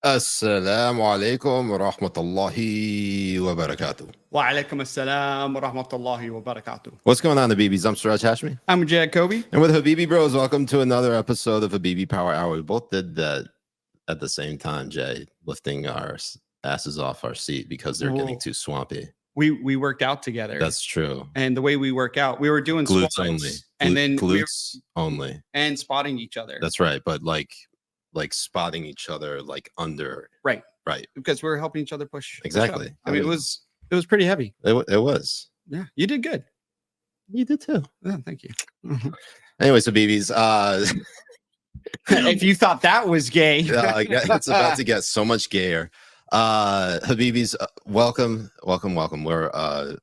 Assalamu alaikum wa rahmatullahi wa barakatuh. Wa alaikum assalam wa rahmatullahi wa barakatuh. What's going on, Habibis? I'm Siraj Hashmi. I'm Mujahed Kobbe. And with Habibi Bros, welcome to another episode of Habibi Power Hour. We both did that at the same time, Jay, lifting our asses off our seat because they're getting too swampy. We worked out together. That's true. And the way we work out, we were doing glutes squats only. and then glutes only. And spotting each other. That's right. But like spotting each other like under. Right. Because we were helping each other push. Exactly. Push I mean, it was pretty heavy. It was. Yeah. You did good. You did too. Oh, thank you. Anyways, Habibis, if you thought that was gay, it's about to get so much gayer. Habibis, welcome. We're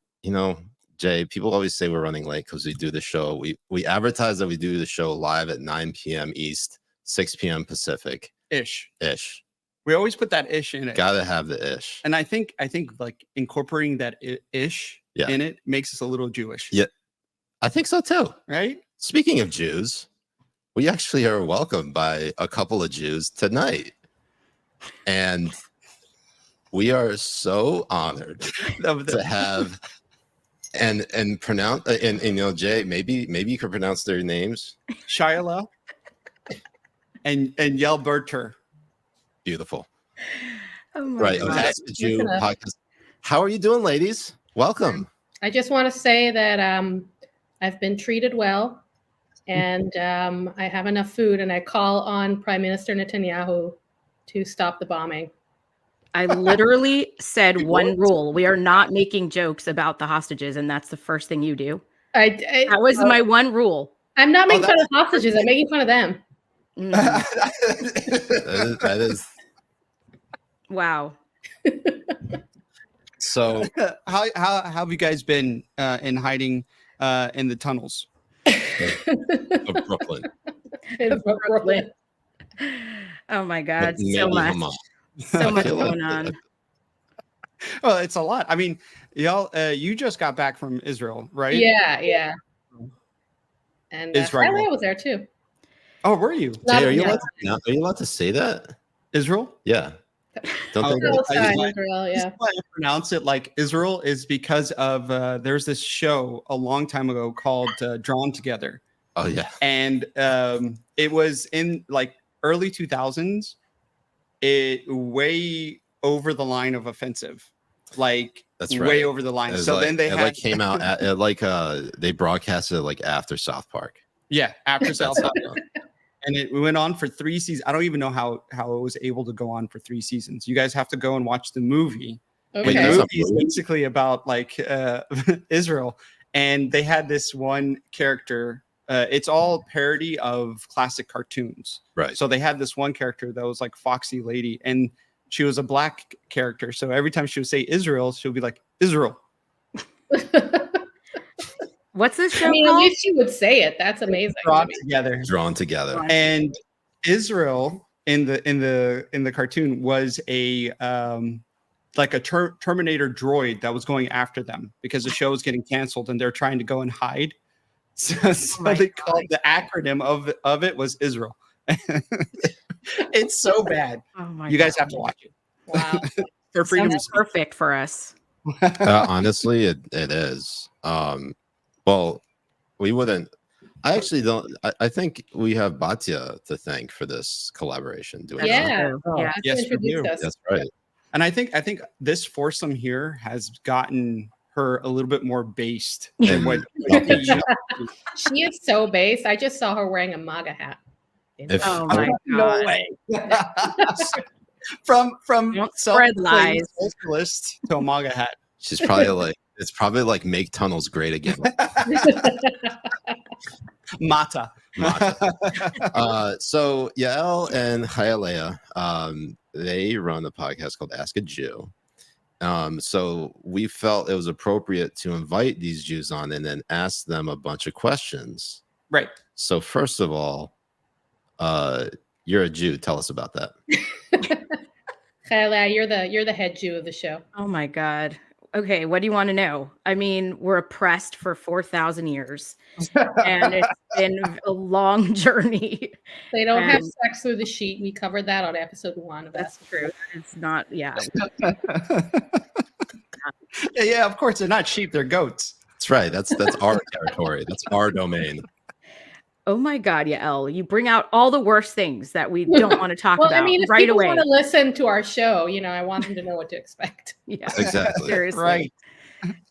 Jay, people always say we're running late because we do the show. We advertise that we do the show live at 9 p.m. East, 6 p.m. Pacific. Ish. We always put that ish in it. Gotta have the ish. And I think like incorporating that ish in it makes us a little Jewish. Yeah, I think so too. Right? Speaking of Jews, we actually are welcomed by a couple of Jews tonight. And we are so honored to have and pronounce and Jay, maybe you could pronounce their names. ChayaLeah and Yael Berter. Beautiful. Oh my right. God. That's the Jew podcast. How are you doing, ladies? Welcome. I just want to say that I've been treated well and I have enough food, and I call on Prime Minister Netanyahu to stop the bombing. I literally said one rule. We are not making jokes about the hostages, and that's the first thing you do. That was my one rule. I'm not making fun of hostages. I'm making fun of them. That is wow. So how have you guys been in hiding in the tunnels of Brooklyn? In Brooklyn. Oh my God, so much going on. Well, it's a lot. I mean, y'all, you just got back from Israel, right? Yeah. And ChayaLeah was there too. Oh, were you? Jay, are you allowed to say that? Israel? Yeah. Don't think Israel, yeah. Why I pronounce it like Israel is because of there's this show a long time ago called Drawn Together. Oh yeah. And it was in like early 2000s. It way over the line of offensive. Like that's right. Way over the line. So like, then they came out at they broadcasted it like after South Park. Yeah, after South Park. And it went on for 3 seasons. I don't even know how it was able to go on for 3 seasons. You guys have to go and watch the movie. Okay. The movie is basically about like Israel. And they had this one character. It's all parody of classic cartoons. Right. So they had this one character that was like Foxy Lady. And she was a black character. So every time she would say Israel, she'll be like, Israel. What's this show? I mean, at least you would say it. That's amazing. Drawn together. And Israel in the cartoon was a like a Terminator droid that was going after them because the show was getting canceled and they're trying to go and hide. So they called the acronym of it was Israel. It's so bad. Oh my you guys have to watch it. Wow. For freedom. Sounds perfect for us. Honestly, it is. Well, we wouldn't. I actually don't. I think we have Batya to thank for this collaboration. Do we? Yeah. Yeah. Yes, we do. That's right. And I think this foursome here has gotten her a little bit more based than what she is so based. I just saw her wearing a MAGA hat. Oh my God. No way. From Don't spread lies. Socialist to a MAGA hat. She's probably like, it's probably like make tunnels great again. Mata. So Yael and ChayaLeah, they run a podcast called Ask a Jew. So we felt it was appropriate to invite these Jews on and then ask them a bunch of questions. Right. So first of all, You're a Jew. Tell us about that. ChayaLeah, you're the head Jew of the show. Oh my God. Okay, what do you want to know? I mean, we're oppressed for 4,000 years, and it's been a long journey. They don't have sex through the sheet. We covered that on episode 1 of That's true. It's not, yeah. Yeah, of course, they're not sheep, they're goats. That's right. That's our territory. That's our domain. Oh my God, Yael, you bring out all the worst things that we don't want to talk about. I mean, if right people away. want to listen to our show, I want them to know what to expect. Yeah, Exactly. Seriously. Right.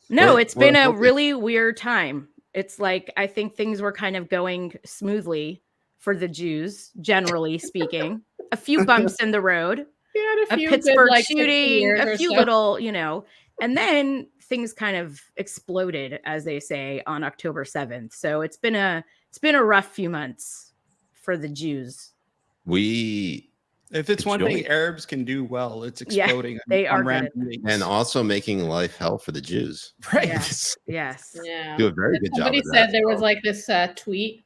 No, it's been a really weird time. It's like, I think things were kind of going smoothly for the Jews, generally speaking. A few bumps in the road, a Pittsburgh shooting, a few little, and then things kind of exploded, as they say, on October 7th. So it's been a rough few months for the Jews. If it's one thing Arabs can do well, it's exploding. Yeah, they are random good. And also making life hell for the Jews. Right. Yes. Yeah. Do a very good job. Somebody said there was like this tweet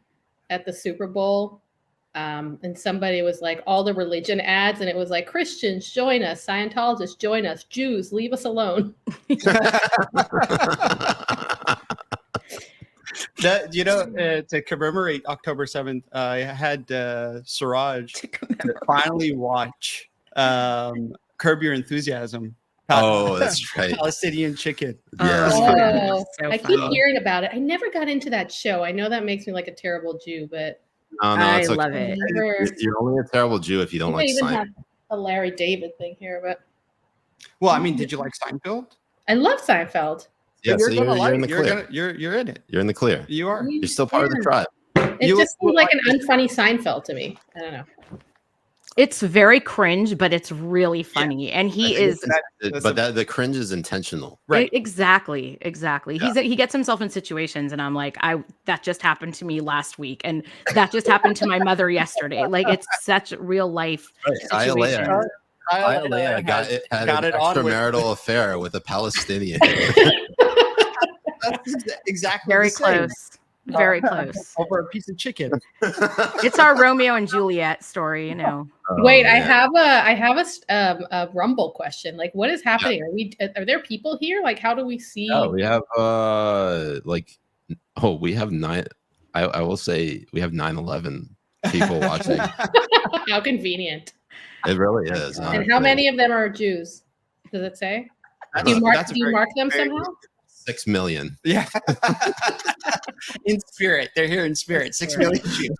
at the Super Bowl. And somebody was like, all the religion ads, and it was like, Christians, join us. Scientologists, join us. Jews, leave us alone. To commemorate October 7th, I had Siraj finally watch Curb Your Enthusiasm. Oh, that's right. Palestinian chicken. Yes. Oh, So I keep hearing about it. I never got into that show. I know that makes me like a terrible Jew, but No, I it's okay. love it. You're only a terrible Jew if you don't like even Seinfeld. have a Larry David thing here, but Well, I mean, did you like Seinfeld? I love Seinfeld. Yeah, so You're you're in the clear. You're in it. You're in the clear. You are. You're still part of the tribe. It just seemed like an unfunny Seinfeld to me. I don't know. It's very cringe, but it's really funny, and he is. The cringe is intentional, right? Exactly. Yeah. He gets himself in situations, and I'm like, that just happened to me last week, and that just happened to my mother yesterday. Like, it's such real life. Situation. ChayaLeah had an extramarital affair with a Palestinian. That's exactly Very close. Very close. Over a piece of chicken. It's our Romeo and Juliet story, Wait, man. I have a Rumble question. Like, what is happening? Are there people here? Like, how do we see? Oh, we have we have 9. I will say we have 9/11 people watching. How convenient. It really is. And how many of them are Jews? Does it say? Do you mark them somehow? 6 million. Yeah. In spirit. They're here in spirit. 6 million Jews.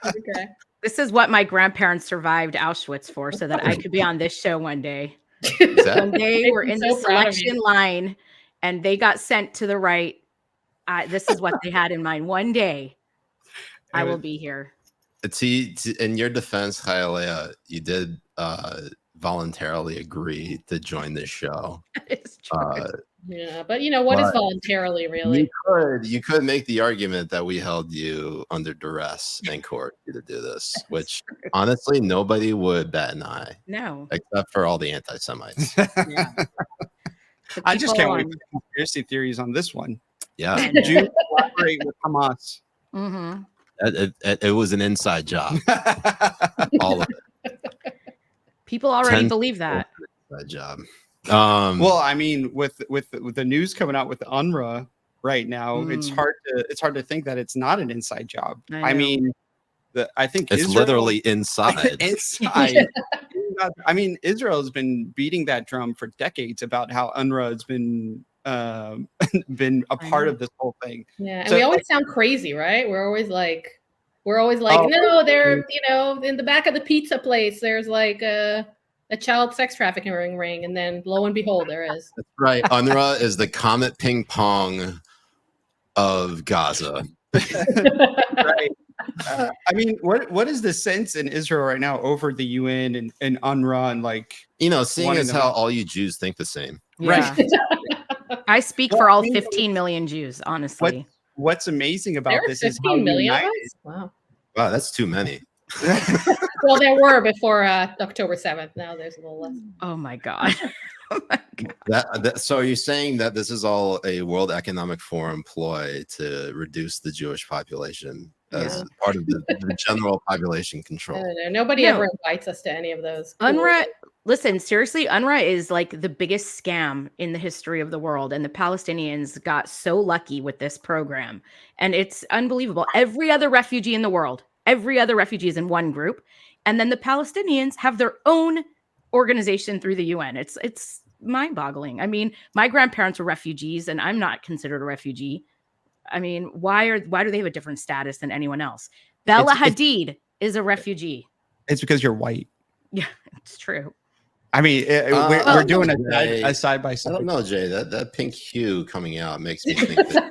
Okay. This is what my grandparents survived Auschwitz for, so that I could be on this show one day. When they were in the selection line and they got sent to the right, this is what they had in mind. One day, I will be here. In your defense, ChayaLeah, you did voluntarily agree to join this show. It's true. Yeah, but what is voluntarily, really? You could make the argument that we held you under duress in court to do this, which honestly nobody would bat an eye. No, except for all the anti-Semites. Yeah. I just can't wait for the conspiracy theories on this one. Yeah, Jews collaborate with Hamas. Mm-hmm. It was an inside job. All of it. People already believe that. Inside job. Well, I mean, with the news coming out with the UNRWA right now, it's hard to think that it's not an inside job. I mean, I think it's literally inside. Inside. I mean, Israel has been beating that drum for decades about how UNRWA has been a part of this whole thing. Yeah, and we always sound crazy, right? We're always like, no, they're in the back of the pizza place. There's like a child sex trafficking ring, and then lo and behold, there is. That's right. UNRWA is the Comet Ping Pong of Gaza. Right. I mean, what is the sense in Israel right now over the UN and UNRWA and like seeing as how all you Jews think the same, right? I speak for all 15 million Jews, honestly. What's amazing about this is how 15 million. united. Wow, that's too many. Well, there were before October 7th. Now there's a little less. Oh my God. So are you saying that this is all a World Economic Forum ploy to reduce the Jewish population as Yeah. part of the general population I control. don't know. Nobody No. ever invites us to any of those. UNRWA, listen, seriously, UNRWA is like the biggest scam in the history of the world. And the Palestinians got so lucky with this program. And it's unbelievable. Every other refugee in the world, every other refugee is in one group. And then the Palestinians have their own organization through the UN. It's mind-boggling. I mean, my grandparents were refugees and I'm not considered a refugee. I mean, why do they have a different status than anyone else? Bella Hadid is a refugee. It's because you're white. Yeah, it's true. I mean, we're doing a side by I side. don't know, Jay. That pink hue coming out makes me think that.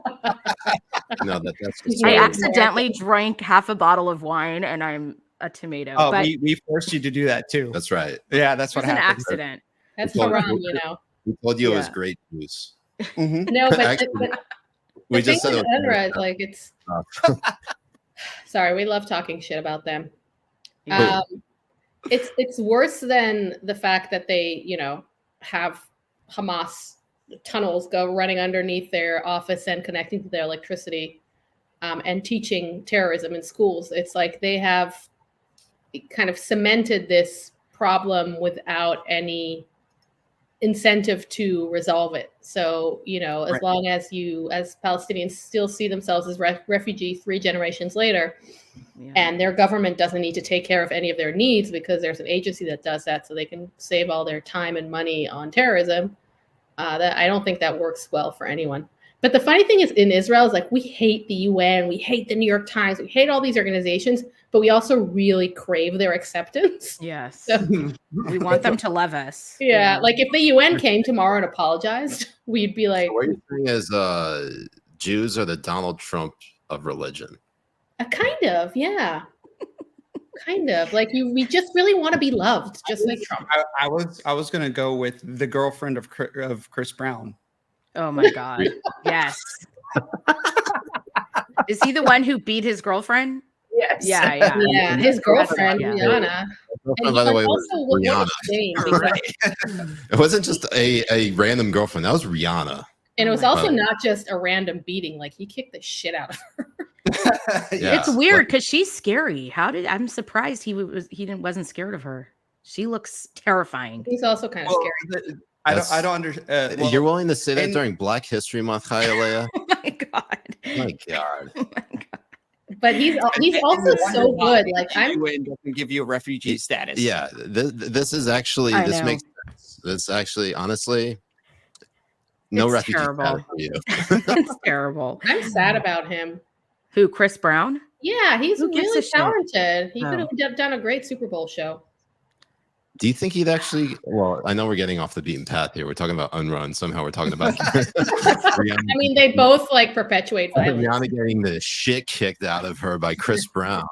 That's just I Yeah. accidentally drank half a bottle of wine and I'm a tomato. Oh, but we forced you to do that too. That's right. Yeah, that's it was what an happened. accident. That's Well, haram, you know. We told you it was Yeah. great juice. Mhm. No, but Actually, the We thing just said with it was UNRWA is like it's. Oh. Sorry, we love talking shit about them. Yeah. It's worse than the fact that they, have Hamas tunnels go running underneath their office and connecting to their electricity, and teaching terrorism in schools. It's like they have kind of cemented this problem without any incentive to resolve it. So, as Right. long as as Palestinians still see themselves as refugees 3 generations later, Yeah. and their government doesn't need to take care of any of their needs because there's an agency that does that so they can save all their time and money on terrorism, that I don't think that works well for anyone. But the funny thing is in Israel is like we hate the UN, we hate the New York Times, we hate all these organizations, but we also really crave their acceptance. Yes. So, We want them to love us. yeah, like if the UN came tomorrow and apologized, we'd be like, So what you're saying is Jews are the Donald Trump of religion. Kind of, yeah. Kind of. Like we just really want to be loved, just like Trump. I was gonna go with the girlfriend of Chris Brown. Oh my God. Yes. Is he the one who beat his girlfriend? Yes. Yeah, yeah. Yeah, his girlfriend, Yeah. Rihanna. And By the he way, also was what Rihanna. was his name, because- It wasn't just a random girlfriend. That was Rihanna. and it Oh was my also God. not just a random beating. Like he kicked the shit out of her. Yeah. It's weird because she's scary. I'm surprised he wasn't scared of her. She looks terrifying. He's also kind of Well, scary. I That's- don't understand. You're willing to say that and- during Black History Month, ChayaLeah? Oh my God. My God. Oh my God. But he's also you so wonder why good. Like I'm UN doesn't give you a refugee status. Yeah, this is actually I this know. makes sense. This actually, honestly, no It's refugee terrible. status for you. It's terrible. I'm sad about him. Who, Chris Brown? Yeah, he's Who gives really a shit? talented. He Oh. could have done a great Super Bowl show. Do you think he'd actually? Well, I know we're getting off the beaten path here. We're talking about UNRWA, and somehow we're talking about. I mean, they both like perpetuate violence. Rihanna getting the shit kicked out of her by Chris Brown.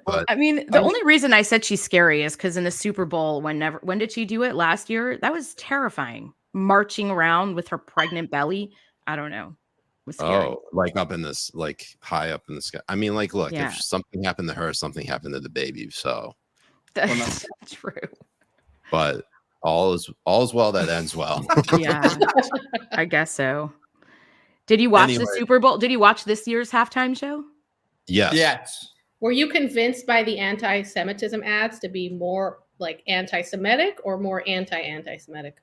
But I mean, the only reason I said she's scary is because in the Super Bowl, when did she do it? Last year? That was terrifying. Marching around with her pregnant belly. I don't know. It was scary. like up in this, like high up in the sky. I mean, like, look, Yeah. if something happened to her, something happened to the baby. So, That's true. but all's well that ends well. Yeah, I guess so. Did you watch the Anyway. Super Bowl? Did you watch this year's halftime show? Yes. Yes. Were you convinced by the anti-Semitism ads to be more like anti-Semitic or more anti-Semitic?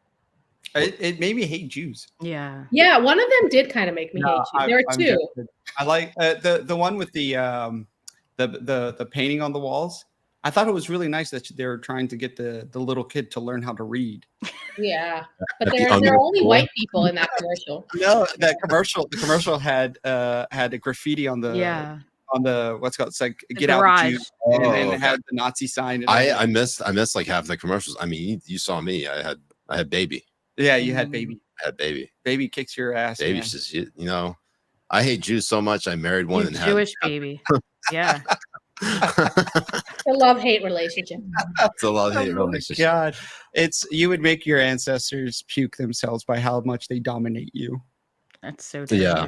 It made me hate Jews. Yeah. Yeah, one of them did kind of make me hate you. There I'm were two. joking. I like the one with the painting on the walls. I thought it was really nice that they were trying to get the little kid to learn how to read. Yeah, but At the there are underscore. only white people in that commercial. No, the commercial had a graffiti on the Yeah. what's it called? It's like The get out garage. Jews, and Oh, it had the Nazi sign. And I everything. missed like half the commercials. I mean, you saw me. I had baby. Yeah, you had baby. I had baby. Baby kicks your ass. Baby man. just you know. I hate Jews so much. I married one You and Jewish baby. Yeah. The love-hate relationship. It's a love hate Oh my relationship. God, you would make your ancestors puke themselves by how much they dominate you. That's so true. Yeah.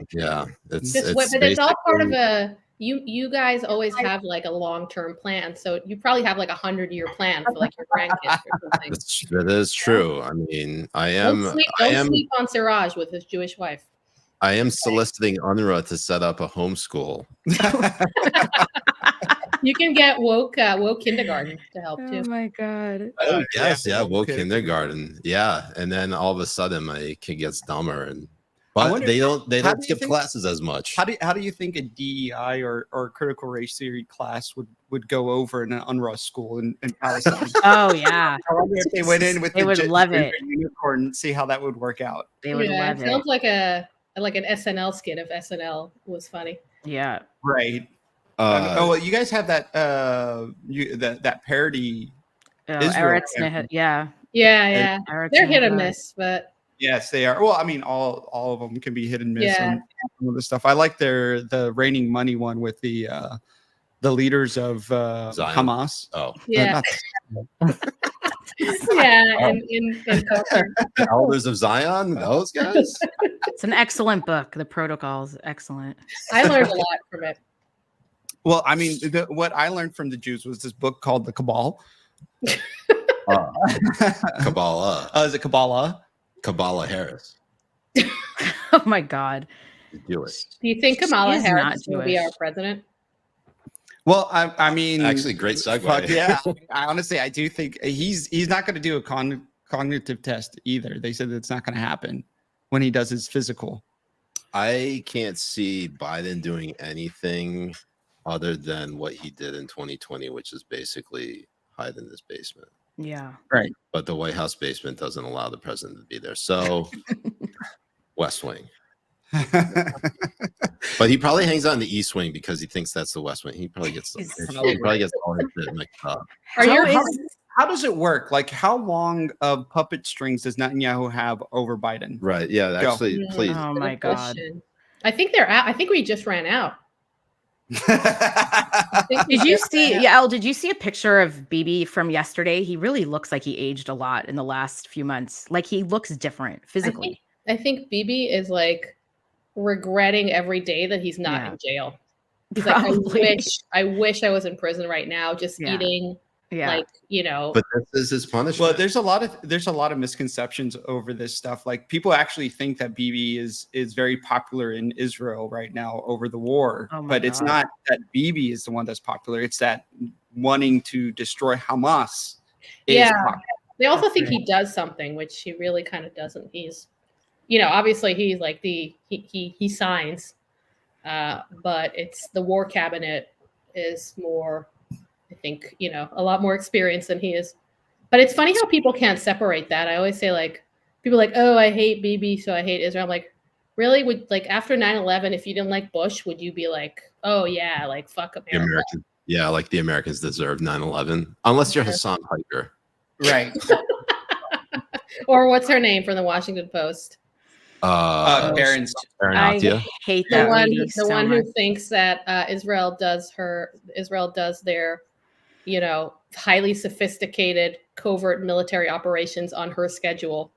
But it's all part of basically- you guys always have like a long-term plan. So you probably have like 100-year plan for like your grandkids or something. That is true. I mean, I am. Don't sleep on Siraj with his Jewish wife. I am soliciting UNRWA to set up a homeschool. You can get woke kindergarten to help too. Oh my god. Oh, yes, yeah, woke okay. kindergarten. Yeah. And then all of a sudden my kid gets dumber I but wonder- they don't how do you skip think- classes as much. How do you think a DEI or critical race theory class would go over in an UNRWA school in Palestine? Oh yeah. I wonder if they went in with They would love it. unicorn and see how that would work out. They would Yeah, love it sounds like an SNL skit if SNL was funny. Yeah. Right. Well, you guys have that that parody. Oh, Israel Eretz family. Yeah, yeah. Eretz They're hit or Nehad. miss, but Yes, they are. Well, I mean, all of them can be hit and miss. Yeah. And some of the stuff. I like the raining money one with the leaders of Hamas. Oh, yeah, Not- yeah. In culture. the Elders of Zion, those guys. It's an excellent book. The protocol is excellent. I learned a lot from it. Well, I mean, what I learned from the Jews was this book called the Cabal. Kabbalah. Is it Kabbalah? Kabbalah Harris. Oh my god. Jewish. Do you think Kamala She is Harris not will be Jewish. our president? Well, I mean, Actually, great segue. fuck yeah. I do think he's not going to do a cognitive test either. They said it's not going to happen when he does his physical. I can't see Biden doing anything other than what he did in 2020, which is basically hide in his basement. Yeah. But the White House basement doesn't allow the president to be there. So West Wing. But he probably hangs out in the East Wing because he thinks that's the West Wing. He probably gets It's he probably gets all his shit mixed up. How does it work? Like, how long of puppet strings does Netanyahu have over Biden? Right. Yeah. Go. Actually, please. Oh Good my god. question. I think they're out. I think we just ran out. Did you see Yael, did you see a picture of Bibi from yesterday? He really looks like he aged a lot in the last few months. Like he looks different physically. I think Bibi is like regretting every day that he's not Yeah. in jail. He's like, Probably. I wish I was in prison right now, just Yeah. eating, Yeah. like, you know. But this is his punishment. Well, there's a lot of misconceptions over this stuff. Like, people actually think that Bibi is very popular in Israel right now over the war, Oh my but it's God. not that Bibi is the one that's popular. It's that wanting to destroy Hamas. Is Yeah. popular. They also think he does something, which he really kind of doesn't. He's, you know, obviously he's like he signs, but it's the war cabinet is more, I think, you know, a lot more experienced than he is. But it's funny how people can't separate that. I always say, like, people are like, oh, I hate Bibi, so I hate Israel. I'm like, really? Would, like, after 9/11, if you didn't like Bush, would you be like, oh yeah, like fuck the America? American, yeah, like the Americans deserve 9/11, unless you're Hassan Piker. Right. Or what's her name from the Washington Post? Karen. I Atia. hate The that one, lady the so one much. who thinks that Israel does their, you know, highly sophisticated covert military operations on her schedule.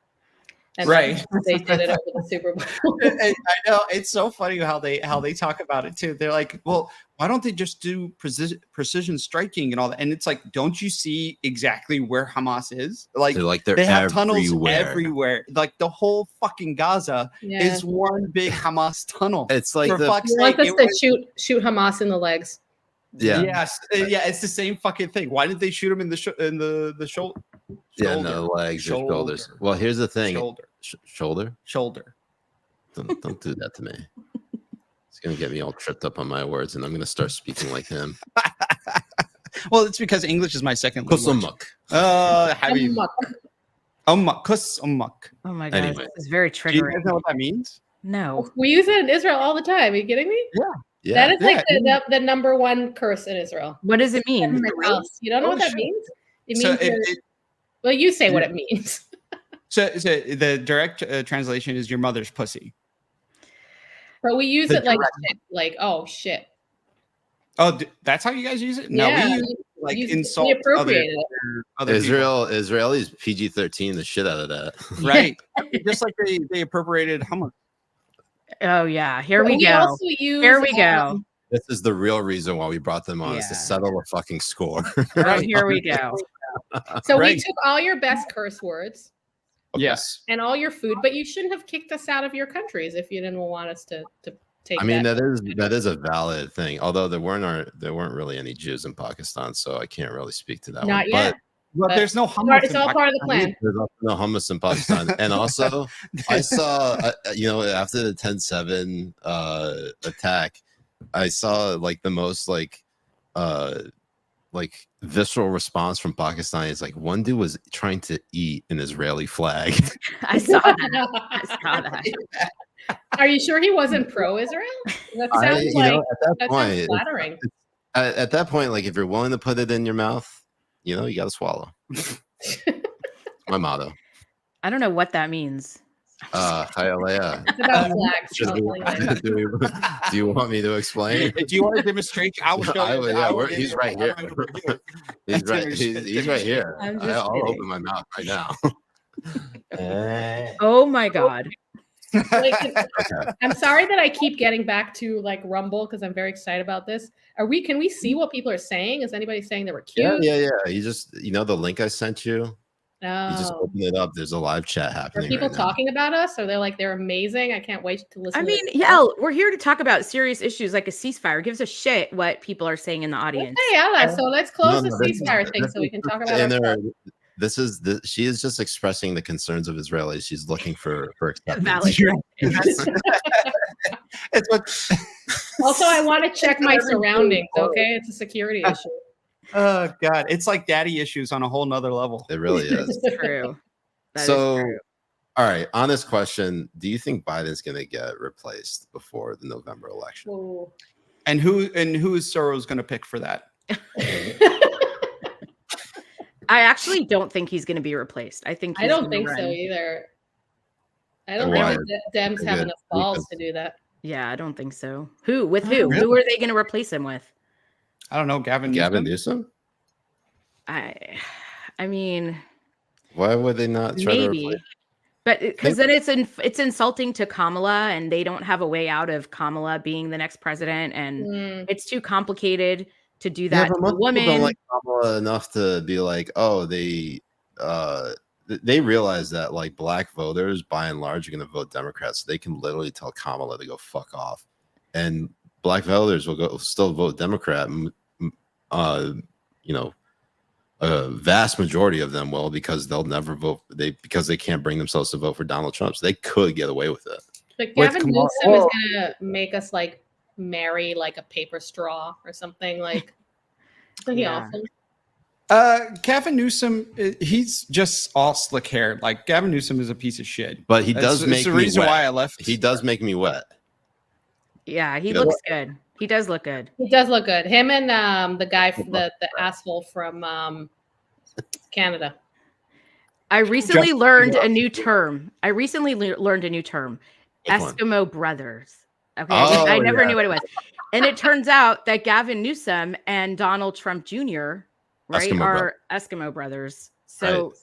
And Right. they did it over the Super Bowl. I know, it's so funny how they talk about it too. They're like, well, why don't they just do precision striking and all that? And it's like, don't you see exactly where Hamas is? Like, They're they have everywhere. tunnels everywhere. Like, the whole fucking Gaza Yeah. is one big Hamas tunnel. It's like For the fuck's He wants sake, us it to was- shoot Hamas in the legs. yeah. Yes, yeah, it's the same fucking thing. Why did they shoot him in the shoulder? Yeah, no legs or shoulders. Shoulder. Well, here's the thing. Shoulder. Shoulder? Don't do that to me. It's gonna get me all tripped up on my words, and I'm gonna start speaking like him. Well, it's because English is my second language. Kusamuk. Habibi. Kus ummak. Oh my god, Anyway. this is very Do you guys triggering. know what that means? No. We use it in Israel all the time. Are you kidding me? Yeah. That is like yeah. the number one curse in Israel. What does it mean? You don't know Oh, what that shit. means? It means So you're- well, you say what it means. So the direct translation is your mother's pussy. But we use The it like direct- shit, like, oh shit. Oh, that's how you guys use it? No, Yeah, we use like we insult appropriated other people. Israelis PG-13 the shit out of that. Right? Just like they appropriated Hamas. Oh yeah, here we go. also use, Here we go. This is the real reason why we brought them on, is to Yeah. settle a fucking score. Oh, here we go. So we Right. took all your best curse words Yes. and all your food, but you shouldn't have kicked us out of your countries if you didn't want us to take. I mean, that is a valid thing. Although there weren't really any Jews in Pakistan, so I can't really speak to that one. Not yet. But there's no hummus. It's all part of the plan. There's also no hummus in Pakistan. And also, I saw, after the 10/7 attack, I saw like the most like visceral response from Pakistan. Is like one dude was trying to eat an Israeli flag. I saw that. Are you sure he wasn't pro-Israel? That sounds sounds flattering. At that point, like if you're willing to put it in your mouth, you got to swallow. My motto. I don't know what that means. ChayaLeah. It's about flags. Do you want me to explain? Do you want to demonstrate? I will show you. He's right here. He's right here. I'll open my mouth right now. Oh my God. I'm sorry that I keep getting back to like Rumble because I'm very excited about this. Can we see what people are saying? Is anybody saying they were cute? Yeah. You just the link I sent you. No. You just open it up. There's a live chat happening. Are people talking about us? Or they're amazing? I can't wait to listen. I mean, Yael, we're here to talk about serious issues like a ceasefire. Gives a shit what people are saying in the audience. Okay, yeah. So let's close the ceasefire thing so we can talk about it. She is just expressing the concerns of Israelis. She's looking for acceptance. Also, I want to check my surroundings. Okay, it's a security issue. Oh God, it's like daddy issues on a whole nother level. It really is. True. So, all right, on this question, do you think Biden's going to get replaced before the November election? Ooh. And who is Soros going to pick for that? I actually don't think he's going to be replaced. I don't think so either. I don't think Dems have enough balls to do that. Yeah, I don't think so. Who? With who? Really? Who are they going to replace him with? I don't know. Gavin Newsom? I mean, why would they not try to replace? But because then it's insulting to Kamala, and they don't have a way out of Kamala being the next president, and it's too complicated to do that to a woman. Don't like Kamala enough to be like, oh, they realize that like black voters by and large are going to vote Democrats. So they can literally tell Kamala to go fuck off, and black voters will still vote Democrat. A vast majority of them will, because they'll never vote. Because they can't bring themselves to vote for Donald Trump. So they could get away with it. But Gavin Newsom is gonna make us like marry like a paper straw or something like. Isn't he awesome? Gavin Newsom, he's just all slick hair. Like Gavin Newsom is a piece of shit. But he does make the me reason wet. why I left. He does make me wet. Yeah, he looks good. He does look good. He does look good. Him and the guy, the asshole from Canada. I recently learned a new term. Eskimo brothers. Okay, I never knew what it was. And it turns out that Gavin Newsom and Donald Trump Jr. are Eskimo brothers. So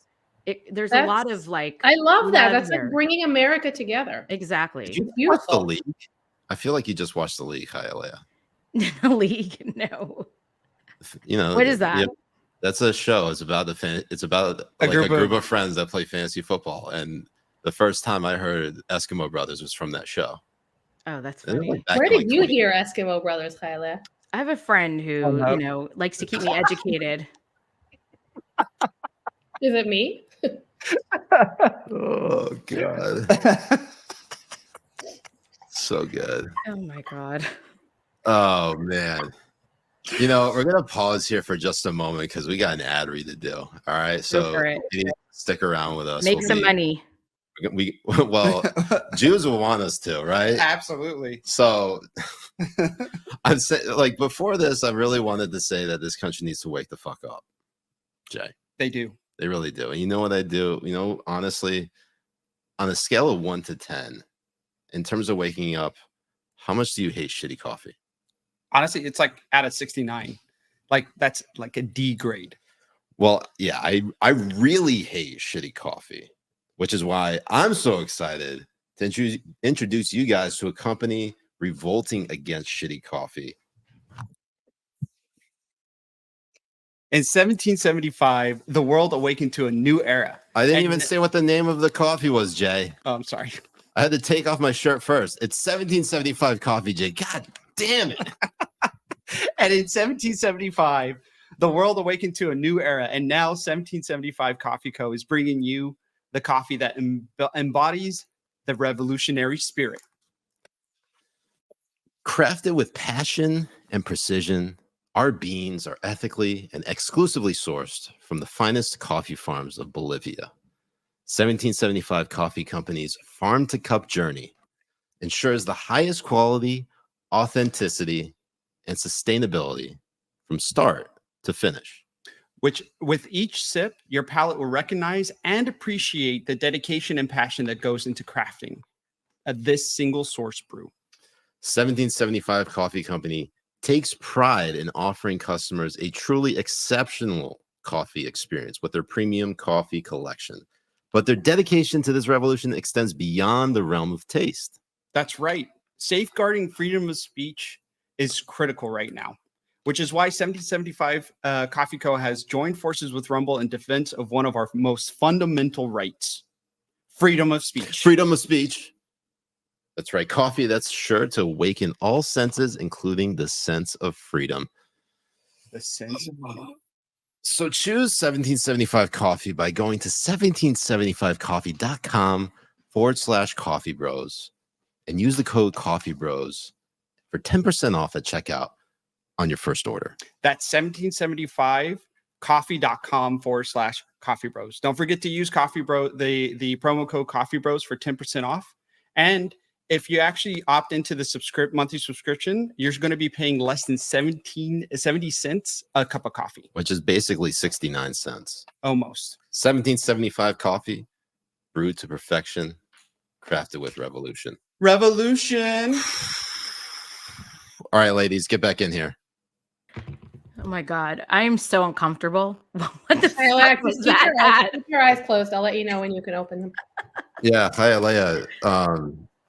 there's a lot of like. I love that. That's like bringing America together. Exactly. Did you watch The League? I feel like you just watched The League, ChayaLeah. The League? No. What is that? That's a show. It's about a group of friends that play fantasy football. And the first time I heard Eskimo Brothers was from that show. Oh, that's funny. Where did you hear Eskimo Brothers, ChayaLeah? I have a friend who, likes to keep me educated. Is it me? Oh, God. So good. Oh, my God. Oh, man. We're going to pause here for just a moment because we got an ad read to do. All right. So you need to stick around with us. Make some money. Jews will want us to, right? Absolutely. So I'm saying, like, before this, I really wanted to say that this country needs to wake the fuck up. Jay. They do. They really do. And you know what I do? Honestly, on a scale of 1 to 10, in terms of waking up, how much do you hate shitty coffee? Honestly, it's like out of 69. Like that's like a D grade. Well, yeah, I really hate shitty coffee, which is why I'm so excited to introduce you guys to a company revolting against shitty coffee. In 1775, the world awakened to a new era. I didn't even say what the name of the coffee was, Jay. Oh, I'm sorry. I had to take off my shirt first. It's 1775 coffee, Jay. God damn it. And in 1775, the world awakened to a new era. And now 1775 Coffee Co. is bringing you the coffee that embodies the revolutionary spirit. Crafted with passion and precision, our beans are ethically and exclusively sourced from the finest coffee farms of Bolivia. 1775 Coffee Company's farm-to-cup journey ensures the highest quality, authenticity, and sustainability from start to finish. Which, with each sip, your palate will recognize and appreciate the dedication and passion that goes into crafting this single source brew. 1775 Coffee Company takes pride in offering customers a truly exceptional coffee experience with their premium coffee collection. But their dedication to this revolution extends beyond the realm of taste. That's right. Safeguarding freedom of speech is critical right now, which is why 1775 Coffee Co. has joined forces with Rumble in defense of one of our most fundamental rights, freedom of speech. Freedom of speech. That's right. Coffee that's sure to awaken all senses, including the sense of freedom. The sense of So choose 1775 Coffee by going to 1775coffee.com/Coffee Bros and use the code Coffee Bros for 10% off at checkout on your first order. That's 1775coffee.com/Coffee Bros. Don't forget to use Coffee Bro, the promo code Coffee Bros for 10% off. And if you actually opt into the monthly subscription, you're going to be paying less than 70 cents a cup of coffee, Which is basically 69 cents. almost. 1775 Coffee, brewed to perfection, crafted with revolution. Revolution. All right, ladies, get back in here. Oh my God, I am so uncomfortable. What the ChayaLeah, fuck was keep that? keep your eyes closed. I'll let you know when you can open them. Yeah, ChayaLeah.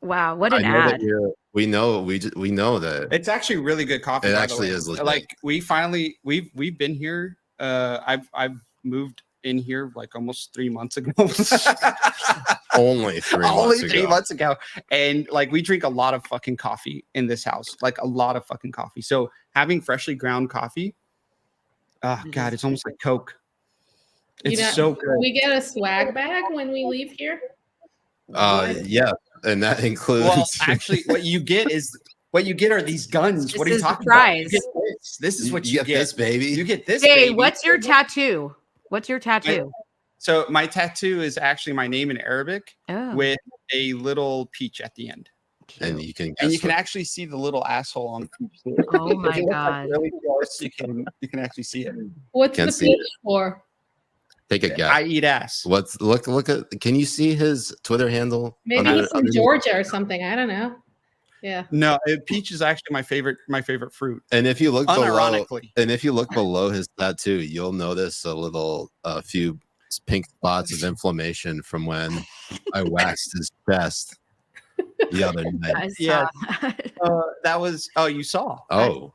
Wow, what I an know that ad! we know that It's actually really good coffee. It by the actually way. is legit. Like we've been here. I've moved in here like almost 3 months ago. only 3 months Only ago. 3 months ago. And like we drink a lot of fucking coffee in this house, like a lot of fucking coffee. So having freshly ground coffee, oh God, it's almost like Coke. It's so good. We get a swag bag when we leave here. Yeah, and that includes Well, actually, what you get are these guns. This What are you is the talking about? prize. You get this is what you get. this, baby. You get this. Jay, baby. what's your tattoo? What's your tattoo? So my tattoo is actually my name in Arabic Oh, with a little peach at the end. and you can actually see the little asshole on the peach. Oh my If you look, like, God. really close, you can actually see it. What's Can't the see it. peach for? take a guess. I eat ass. What's look at? Can you see his Twitter handle? Maybe he's from Georgia or something. I don't know. Yeah. No, peach is actually my favorite fruit. And if you look below, Unironically. and if you look below his tattoo, you'll notice a few pink spots of inflammation from when I waxed his chest the other I night. saw Yeah. that. That was you saw. Oh,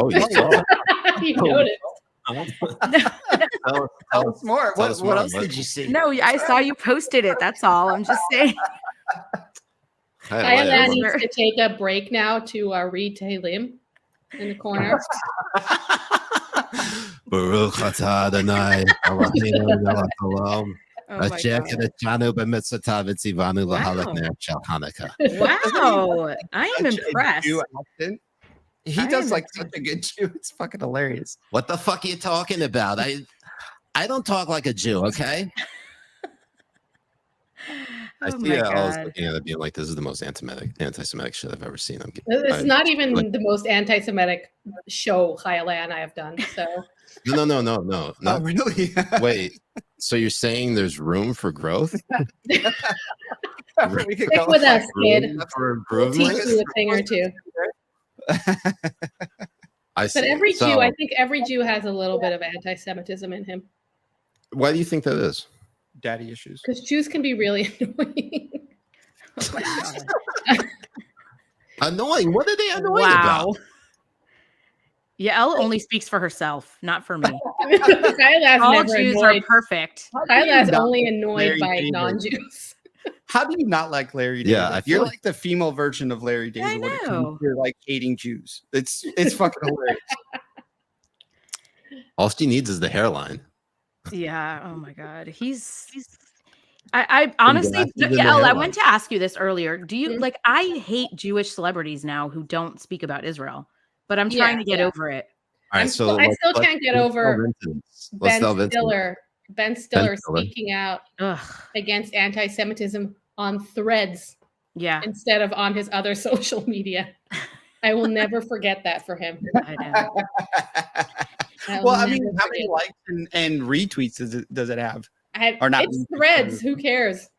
you saw. You noticed. Tell us more. Tell us What more. else did you see? No, I saw you posted it. That's all. I'm just saying. ChayaLeah Hey, needs to take a break now to read Tehillim in the corner. Baruch atah Adonai, Eloheinu melech haolam, Oh my asher God. kiddushanu b'mitzvotav v'tzivanu l'halak Wow. ner shel Hanukkah. Wow, I am Such a impressed. Jew accent. He I does am like such a good Jew. It's fucking hilarious. What the fuck are you talking about? I don't talk like a Jew, okay? I Oh see my it. I was God. looking at it being like, this is the most anti-Semitic shit I've ever seen. It's not even the most anti-Semitic show ChayaLeah and I have done. So No. Oh, really? Wait, so you're saying there's room for growth? We could stick go with us, kid. Room for We'll teach improvement? you a thing or two. I see. But every So, Jew, I think every Jew has a little bit of anti-Semitism in him. why do you think that is? Daddy issues. Because Jews can be really annoying. Oh my God. Annoying. What are they annoying Wow. about? Yael only speaks for herself, not for me. ChayaLeah's All never Jews are annoyed. perfect. ChayaLeah's not only like annoyed Larry by David? non-Jews. How do you not like Larry David? Yeah, I feel You're like- like the female version of Larry David I when it know. comes to like hating Jews. It's fucking hilarious. All she needs is the hairline. Yeah. Oh my God. He's. I honestly, glasses and the Yael, I hairline. went to ask you this earlier. Do you Mhm. like? I hate Jewish celebrities now who don't speak about Israel, but I'm trying to get over it. All right, I still let's- can't get let's over tell Vincent. Let's tell Ben Vincent. Stiller. Ben Stiller Stiller. speaking out Ugh. against anti-Semitism on Threads Yeah. instead of on his other social media. I will never forget that for him. I know. will Well, I mean, never how many forget. likes and retweets does it have? Or not It's retweets, Threads. but- Who cares?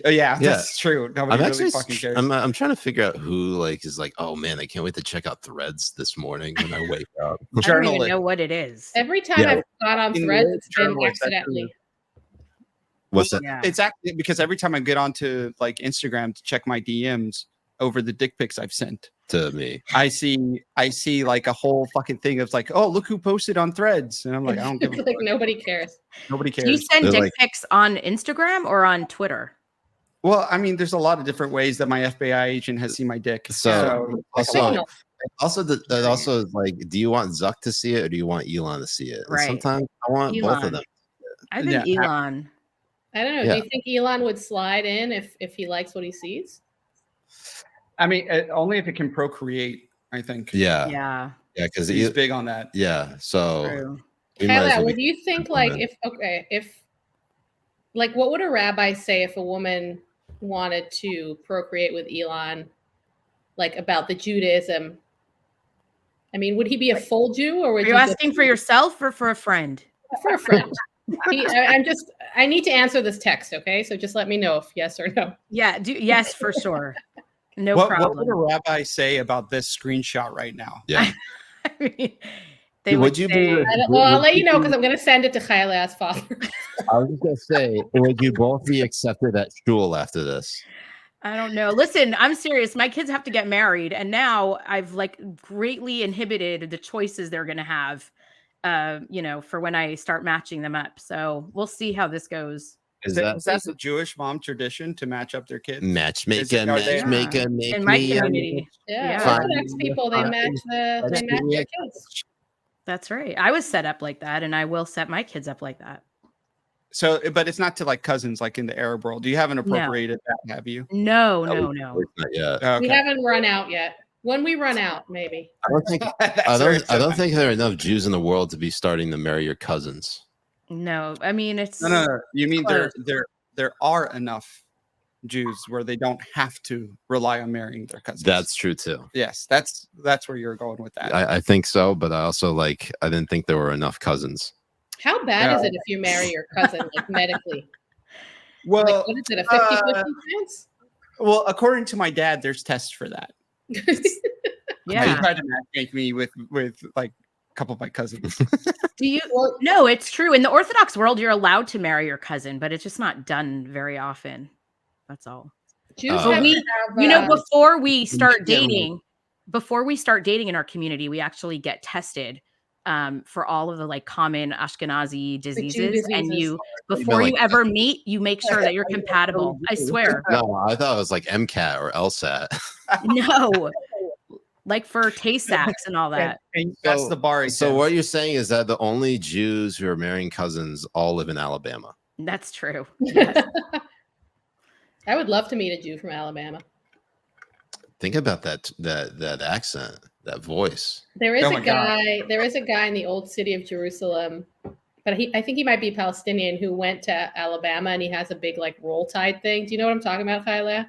Yeah, that's true. Nobody I'm really actually fucking cares. I'm trying to figure out who like is like, oh man, I can't wait to check out Threads this morning when I wake up. I don't even Journalist. know what it is. Every time Yeah. I've gone on In Threads, the it's been journalist, that's accidentally. What's that? Yeah. It's actually because every time I get onto like Instagram to check my DMs over the dick pics I've sent, To me. I see like a whole fucking thing of like, oh, look who posted on Threads, and I'm like, I don't give a It's like fuck. nobody cares. Nobody Do you cares. send They're dick like- pics on Instagram or on Twitter? Well, I mean, there's a lot of different ways that my FBI agent has seen my dick. So also, Signal. that also is like, do you want Zuck to see it or do you want Elon to see it? And Right. sometimes I want both Elon. of them. I think Yeah. Elon. I don't know. Yeah. Do you think Elon would slide in if he likes what he sees? I mean, only if it can procreate. I think. Yeah. Yeah. Because He's big on that. yeah. So True. we might as ChayaLeah, well what be- do you think? Like, if what would a rabbi say if a woman wanted to procreate with Elon, like about the Judaism? I mean, would he be a full Jew, or would Are you asking for yourself or for a friend? for a friend? I need to answer this text, okay? So just let me know if yes or no. Yeah. Yes, for sure. No What problem. would a rabbi say about this screenshot right now? Yeah. I mean, they Would would you be say, with- Well, I'll would let you you know be- because I'm going to send it to ChayaLeah's father. I was just gonna say, would you both be accepted at shul after this? I don't know. Listen, I'm serious. My kids have to get married, and now I've like greatly inhibited the choices they're going to have, for when I start matching them up. So we'll see how this goes. Is Is that the Jewish mom tradition to match up their kids? matchmaker, are they- matchmaker, make In my me a community, Yeah, Yeah. Orthodox people, they match their kids. that's right. I was set up like that, and I will set my kids up like that. So, but it's not to like cousins like in the Arab world. You haven't appropriated that, have you? No. Not yet. Okay. We haven't run out yet. When we run out, maybe. I don't think I don't think there are enough Jews in the world to be starting to marry your cousins. No, I mean it's No. You mean Close. there are enough Jews where they don't have to rely on marrying their cousins. That's true too. yes, that's where you're going with that. I think so, but I also I didn't think there were enough cousins. How bad Yeah. is it if you marry your cousin, like medically? well, Like, what is it, a 50-50 chance? well, according to my dad, there's tests for that. He yeah. tried to matchmake me with like a couple of my cousins. Do you? No, it's true. In the Orthodox world, you're allowed to marry your cousin, but it's just not done very often. That's all. Jews But have we- to have, Before we start Yeah, dating in our community, we actually get tested for all of the like common Ashkenazi diseases. And diseases. before you like- ever meet, you make sure that you're compatible. I swear. No, I thought it was like MCAT or LSAT. No. Like for Tay-Sachs and all that. And that's the bar. So exam. what you're saying is that the only Jews who are marrying cousins all live in Alabama. That's true. Yes. I would love to meet a Jew from Alabama. Think about that accent, that voice. There is Oh a my God. guy. There is a guy in the old city of Jerusalem, but I think he might be Palestinian who went to Alabama and he has a big like roll tide thing. Do you know what I'm talking about, ChayaLeah?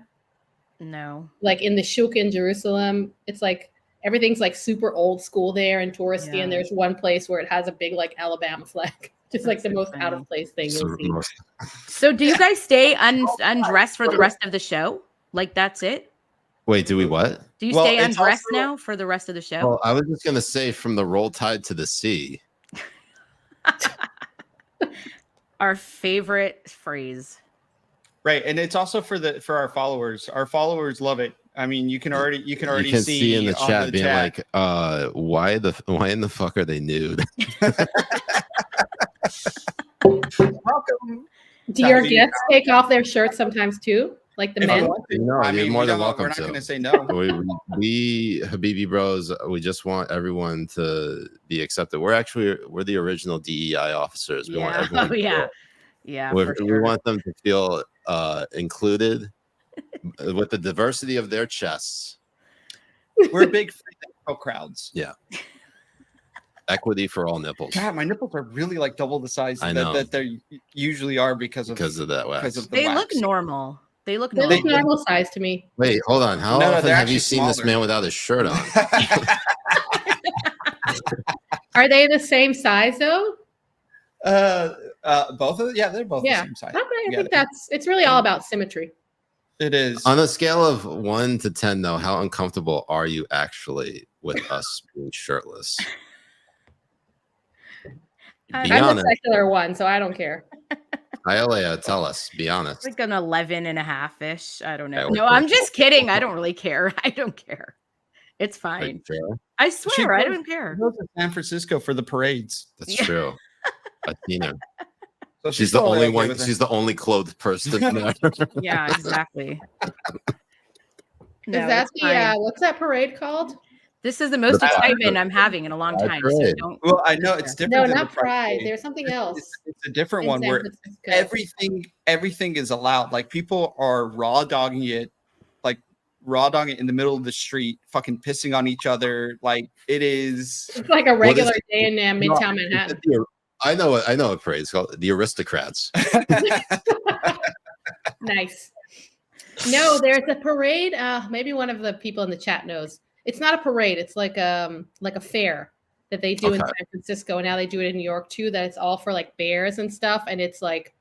No. Like in the shuk in Jerusalem, it's like everything's like super old school there and touristy, Yeah. and there's one place where it has a big like Alabama flag. Just like That's the so most funny. out of place thing So you'll see. most- So do you guys stay undressed for the rest of the show? Like that's it? Wait, do we what? Do you Well, stay it's undressed also- now for the rest of the show? Well, I was just gonna say from the roll tide to the sea. Our favorite phrase. Right, and it's also for our followers. Our followers love it I mean, you can already You can see in the chat being like, why in the fuck are they nude? Welcome. Do your guests take off their shirts sometimes too, like the men? You're more than welcome we're not to. going to say no. we Habibi Bros, we just want everyone to be accepted. We're the original DEI officers. We want everyone we want them to feel included with the diversity of their chests. We're big crowds. Yeah. Equity for all nipples. God, my nipples are really like double the size that they usually are because of that wax. They look normal. They look normal size to me. Wait, hold on. How often have you seen this man without his shirt on? Are they the same size though? Both of them? Yeah, they're both the same size. Okay, I think it's really all about symmetry. It is. On a scale of 1 to 10, though, how uncomfortable are you actually with us being shirtless? I'm a secular one, so I don't care. ChayaLeah, tell us. Be honest. Like an 11.5-ish. I don't know. No, I'm just kidding. I don't really care. I don't care. It's fine. I swear, I don't care. She goes to San Francisco for the parades. That's true. I've seen her. So she's the only one. She's the only clothed person there. Yeah, exactly. Is that the what's that parade called? This is the most excitement I'm having in a long time. So well, I know it's different. No, not Pride. There's something else. It's a different one where everything is allowed. Like people are raw dogging it in the middle of the street, fucking pissing on each other. Like it is. It's like a regular day in Midtown Manhattan. I know a parade. It's called the Aristocrats. Nice. No, there's a parade. Maybe one of the people in the chat knows. It's not a parade. It's like a fair that they do in San Francisco, and now they do it in New York too. That it's all for like bears and stuff, and it's like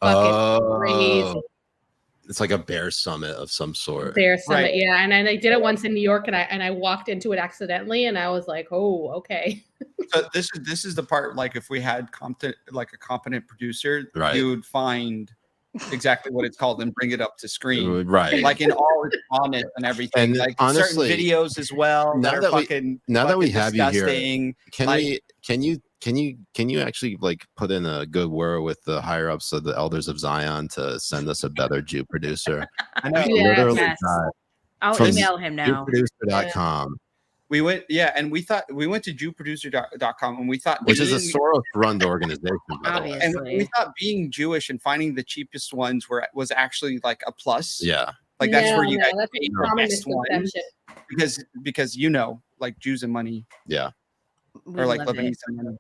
fucking crazy. It's like a bear summit of some sort. Bear summit, yeah. And I did it once in New York, and I walked into it accidentally, and I was like, oh, okay. So this is the part. Like if we had a competent producer, you would find exactly what it's called and bring it up to screen, right? Like in all its honest and everything, and like honestly, certain videos as well. Now that we have you here, can you actually like put in a good word with the higher ups of the Elders of Zion to send us a better Jew producer? I know. Yes. I'll email him now. JewProducer.com. We went, and we went to JewProducer.com, and we thought, which is a Soros-run organization, by the way. And we thought being Jewish and finding the cheapest ones was actually like a plus. Yeah, like that's where you guys pay the best ones because like Jews and money. Yeah, or like Lebanese and money.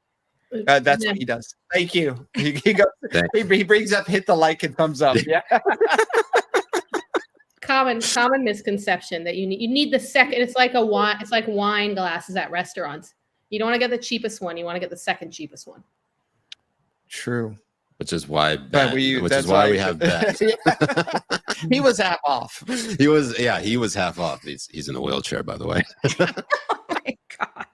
That's what he does. Thank you. He goes. He brings up, hit the like and thumbs up. Yeah. Common misconception that you need the second. It's like wine glasses at restaurants. You don't want to get the cheapest one. You want to get the second cheapest one. True. Which is why we have Ben. He was half off. He was half off. He's in a wheelchair, by the way. Oh my God.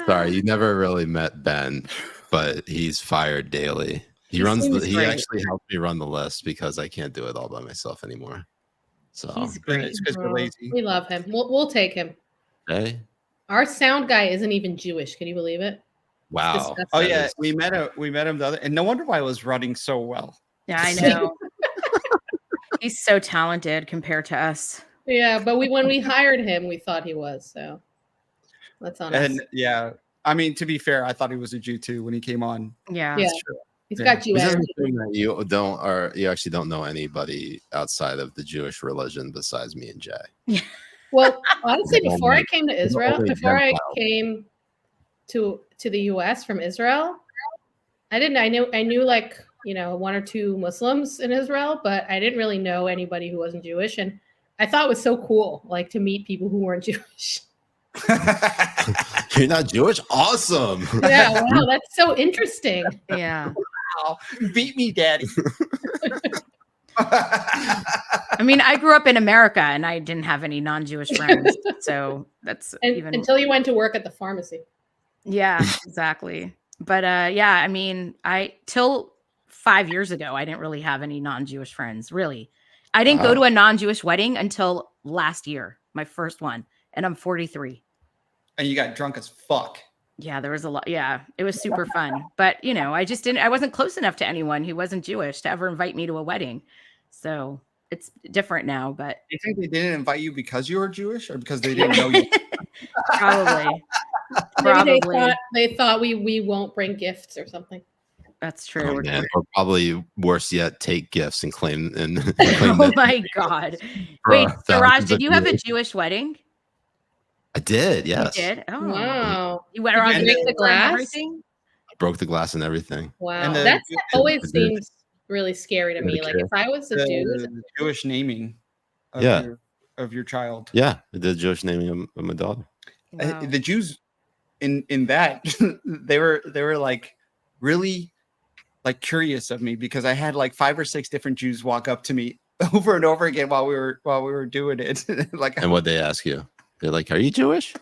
Sorry, you never really met Ben, but he's fired daily. He actually helped me run the list because I can't do it all by myself anymore. So he's great. It's because we're lazy. We love him. We'll take him. Hey. Our sound guy isn't even Jewish. Can you believe it? Wow. Oh yeah, we met him the other, and no wonder why it was running so well. Yeah, I know. He's so talented compared to us. Yeah, but when we hired him, we thought he was. So that's on us. And yeah, I mean, to be fair, I thought he was a Jew too when he came on. Yeah. That's true. He's got Jew energy. You actually don't know anybody outside of the Jewish religion besides me and Jay. Well, honestly, before I came to Israel, before I came to the US from Israel, I knew like, one or two Muslims in Israel, but I didn't really know anybody who wasn't Jewish. And I thought it was so cool, like to meet people who weren't Jewish. You're not Jewish? Awesome. Yeah, wow, that's so interesting. Yeah. Wow. Beat me, daddy. I mean, I grew up in America and I didn't have any non-Jewish friends. So that's until you went to work at the pharmacy. Yeah, exactly. But yeah, I mean, till 5 years ago, I didn't really have any non-Jewish friends, really. I didn't go to a non-Jewish wedding until last year, my first one, and I'm 43. And you got drunk as fuck. Yeah, there was a lot. Yeah, it was super fun. But, I wasn't close enough to anyone who wasn't Jewish to ever invite me to a wedding. So it's different now, but. Do you think they didn't invite you because you were Jewish or because they didn't know you? Probably. Maybe they thought we won't bring gifts or something. That's true. Oh, man. Or probably worse yet, take gifts and claim Oh my God. Wait, Siraj, did you have a Jewish wedding? I did, yes. You did? Oh. Wow. You went around break the glass? Everything? I broke the glass and everything. Wow. And That always seems really scary to me. Like if I was a dude. The Jewish naming of your child. Yeah, I did Jewish naming of my daughter. Wow. The Jews in that they were like really like curious of me because I had like 5 or 6 different Jews walk up to me over and over again while we were doing it. And what they ask you? They're like, "Are you Jewish?"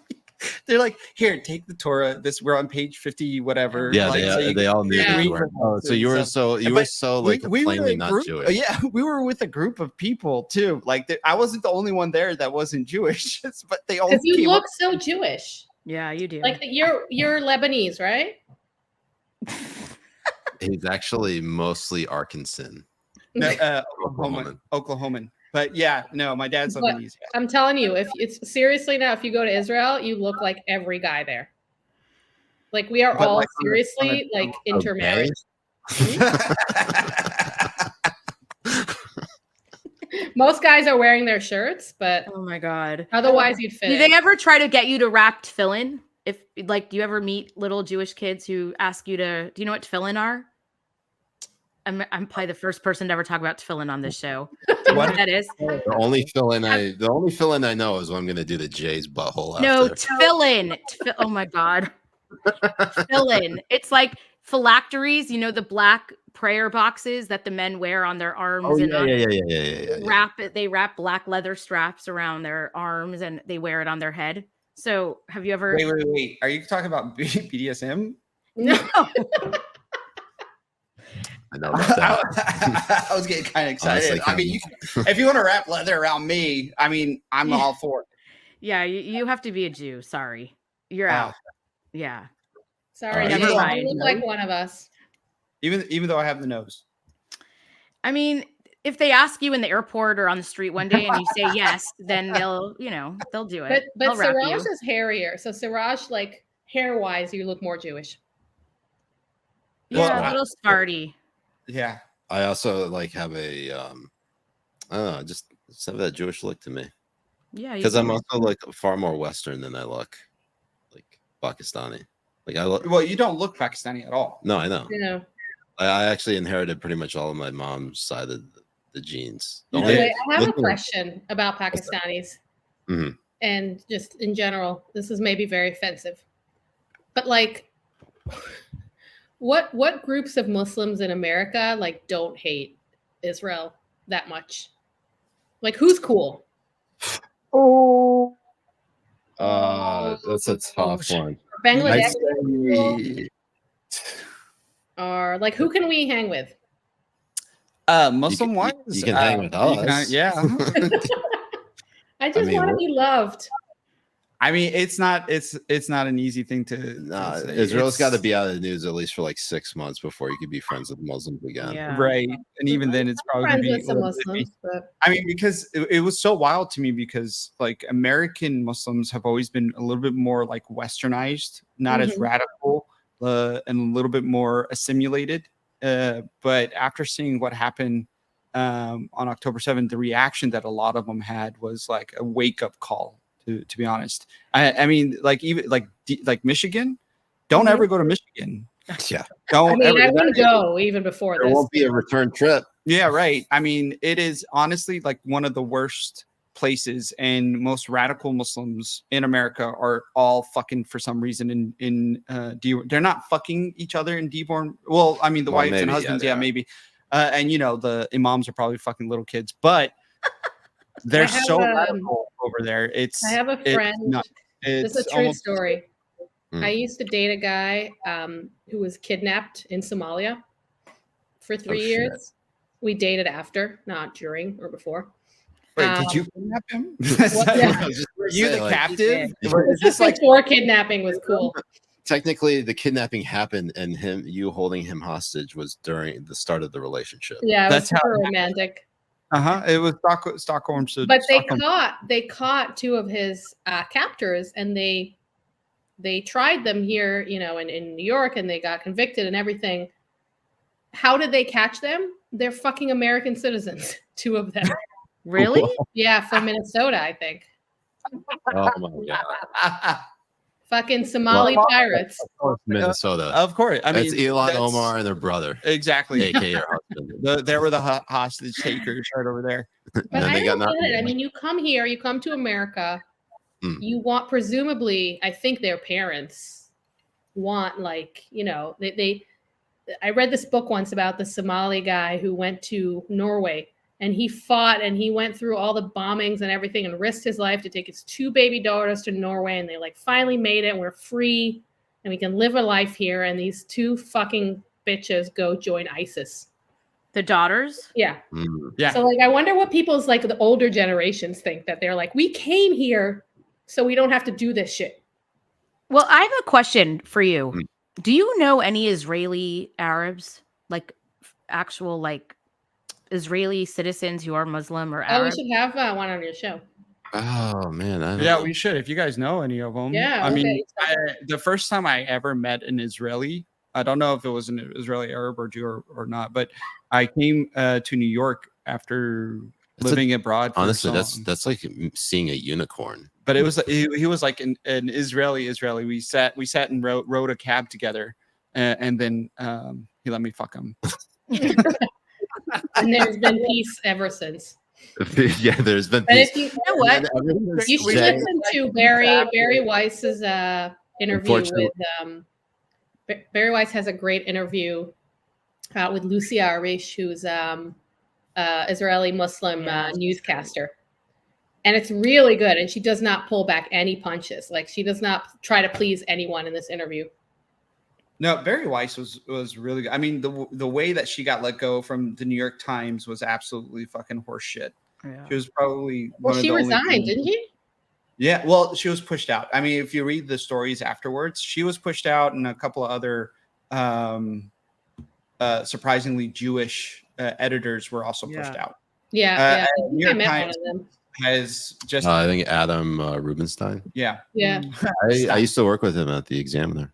They're like, "Here, take the Torah. We're on page 50, whatever." Yeah, like, they all knew. Yeah. So you were so like plainly not Jewish. Yeah, we were with a group of people too. Like I wasn't the only one there that wasn't Jewish, but they all. Because you look so Jewish. Yeah, you do. Like you're Lebanese, right? He's actually mostly Arkansan. No, Oklahoman. But yeah, no, my dad's Lebanese. Yeah. I'm telling you, if it's seriously now, if you go to Israel, you look like every guy there. Like we are all like seriously like intermarried. Most guys are wearing their shirts, but oh my God. Otherwise you'd fit. Do they ever try to get you to wrap tefillin? If like, do you ever meet little Jewish kids who ask you to? Do you know what tefillin are? I'm probably the first person to ever talk about tefillin on this show. Do you know what that is? The only tefillin I know is when I'm going to do the Jay's butthole. No, after. tefillin. Oh my God. Tefillin. It's like phylacteries, the black prayer boxes that the men wear on their arms. Oh, yeah. They wrap black leather straps around their arms and they wear it on their head. So have you ever? Wait. Are you talking about BDSM? No. I know about that. I was getting kind of excited. Honestly, if you want to wrap leather around me, I'm all for it. Yeah, you have to be a Jew. Sorry, you're out. Yeah. Sorry, never mind. You look like one of us. Even though I have the nose. I mean, if they ask you in the airport or on the street one day and you say yes, then they'll do it. But Siraj is hairier. So Siraj, like hair-wise, you look more Jewish. Yeah, a little Sparty. Yeah. I also like have a I don't know, just have that Jewish look to me. Yeah, because I'm also like far more Western than I look like Pakistani. Like well, you don't look Pakistani at all. No, I know. You know. I actually inherited pretty much all of my mom's side of the genes. I have a question about Pakistanis, mm-hmm. and just in general. This is maybe very offensive, but like, what groups of Muslims in America like don't hate Israel that much? Like, who's cool? Oh, that's a tough one. Bangladesh. Or like, who can we hang with? Muslim wise, you can hang with us. Yeah. I just want to be loved. I mean, it's not an easy thing to. Israel's got to be out of the news at least for like 6 months before you could be friends with Muslims again. Yeah. Right, and even then, it's probably gonna be some Muslims. But I mean, because it was so wild to me because like American Muslims have always been a little bit more like westernized, not as radical, and a little bit more assimilated. But after seeing what happened on October 7th, the reaction that a lot of them had was like a wake up call. To be honest, I mean, like even like Michigan, don't ever go to Michigan. Yeah, don't. I wouldn't go even before this. It won't be a return trip. Yeah, right. I mean, it is honestly like one of the worst places, and most radical Muslims in America are all fucking for some reason in they're not fucking each other in Dearborn. Well, I mean, the wives and husbands, maybe, and the imams are probably fucking little kids, but. They're so radical over there. I have a friend. This is a true story. Mm. I used to date a guy who was kidnapped in Somalia for 3 years. We dated after, not during or before. Wait, did you kidnap him? Yeah. Were you the captive? It's just like before kidnapping was cool. Technically, the kidnapping happened, and you holding him hostage was during the start of the relationship. Yeah, it was super romantic. It was Stockholm. But they caught two of his captors, and they tried them here, you know, in New York, and they got convicted and everything. How did they catch them? They're fucking American citizens, two of them. Really? Yeah, from Minnesota, I think. Oh my god! Fucking Somali pirates. Of course, Minnesota. Of course, I mean it's Elon Omar and their brother. Exactly. AKA her husband. They were the hostage takers right over there. But I don't get it. I mean, you come here, you come to America. You want, presumably, I think their parents want, like, you know, they. I read this book once about the Somali guy who went to Norway. And he fought and he went through all the bombings and everything and risked his life to take his 2 baby daughters to Norway. And they like finally made it. And we're free and we can live a life here. And these 2 fucking bitches go join ISIS. The daughters? Yeah. Yeah. So like, I wonder what people's like the older generations think, that they're like, we came here so we don't have to do this shit. Well, I have a question for you. Do you know any Israeli Arabs? Like actual like Israeli citizens who are Muslim or Arab? Oh, we should have one on your show. Oh man, yeah, we should. If you guys know any of them, yeah. I mean, the first time I ever met an Israeli, I don't know if it was an Israeli Arab or Jew or not, but I came to New York after living abroad. Honestly, that's like seeing a unicorn. But it was he was like an Israeli. We sat and rode a cab together, and then he let me fuck him. And there's been peace ever since. Yeah, there's been peace. But if you know what, you should listen to Barry Weiss's interview with Barry Weiss has a great interview with Lucia Arish, who's Israeli Muslim newscaster, and it's really good. And she does not pull back any punches. Like, she does not try to please anyone in this interview. No, Barry Weiss was really good. I mean, the way that she got let go from the New York Times was absolutely fucking horseshit. Yeah. She was probably she resigned, didn't she? Yeah, well, she was pushed out. I mean, if you read the stories afterwards, she was pushed out, and a couple of other surprisingly Jewish editors were also pushed out. Yeah, I New York Times has just I think Adam Rubenstein. Yeah. I used to work with him at the Examiner.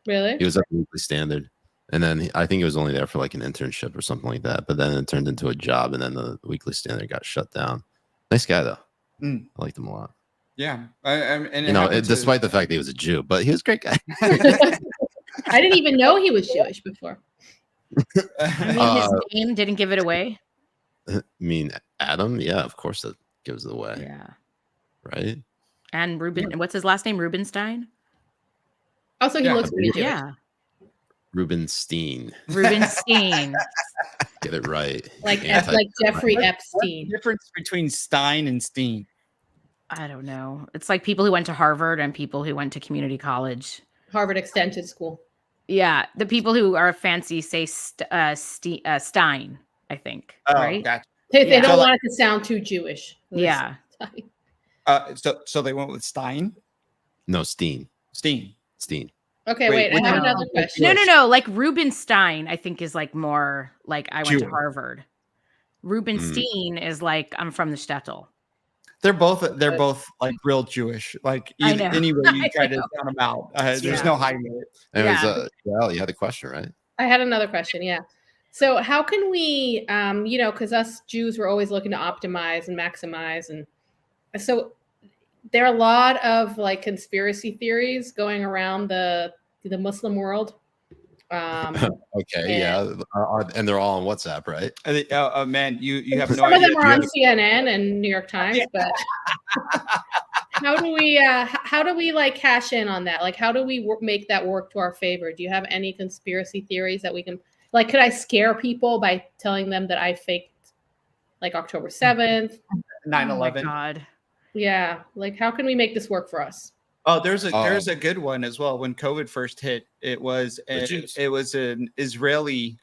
Really? He was at the Weekly Standard, and then I think he was only there for like an internship or something like that. But then it turned into a job, and then the Weekly Standard got shut down. Nice guy though. I liked him a lot. Yeah, and you know, despite the fact that he was a Jew, but he was a great guy. I didn't even know he was Jewish before. I mean, his name didn't give it away. I mean, Adam, yeah, of course that gives it away. Yeah. Right? And what's his last name? Rubenstein? Also, he looks pretty Jewish. Yeah. Rubenstein. Get it right. Like Jeffrey Epstein. What's the difference between Stein and Steen? I don't know. It's like people who went to Harvard and people who went to community college. Harvard Extension School. Yeah. The people who are fancy say Stein, I think. Right? Gotcha. They don't want it to sound too Jewish. Yeah. So they went with Stein? No, Steen. Okay, wait. I have another question. No. Like Rubenstein, I think, is like more like I went to Harvard. Rubenstein is like I'm from the shtetl. They're both like real Jewish. Like any way you try to sound them out, there's no hiding it. Anyways, Yael, you had a question, right? I had another question. Yeah. So how can we, because us Jews were always looking to optimize and maximize, and so there are a lot of like conspiracy theories going around the Muslim world. Okay, and they're all on WhatsApp, right? Man, you have no some idea. Some of them are on CNN and New York Times, but how do we like cash in on that? Like, how do we make that work to our favor? Do you have any conspiracy theories that we can, like, could I scare people by telling them that I faked like October 7th, 9/11? Oh my God. Yeah, like how can we make this work for us? Oh, there's a good one as well. When COVID first hit, it was an Israeli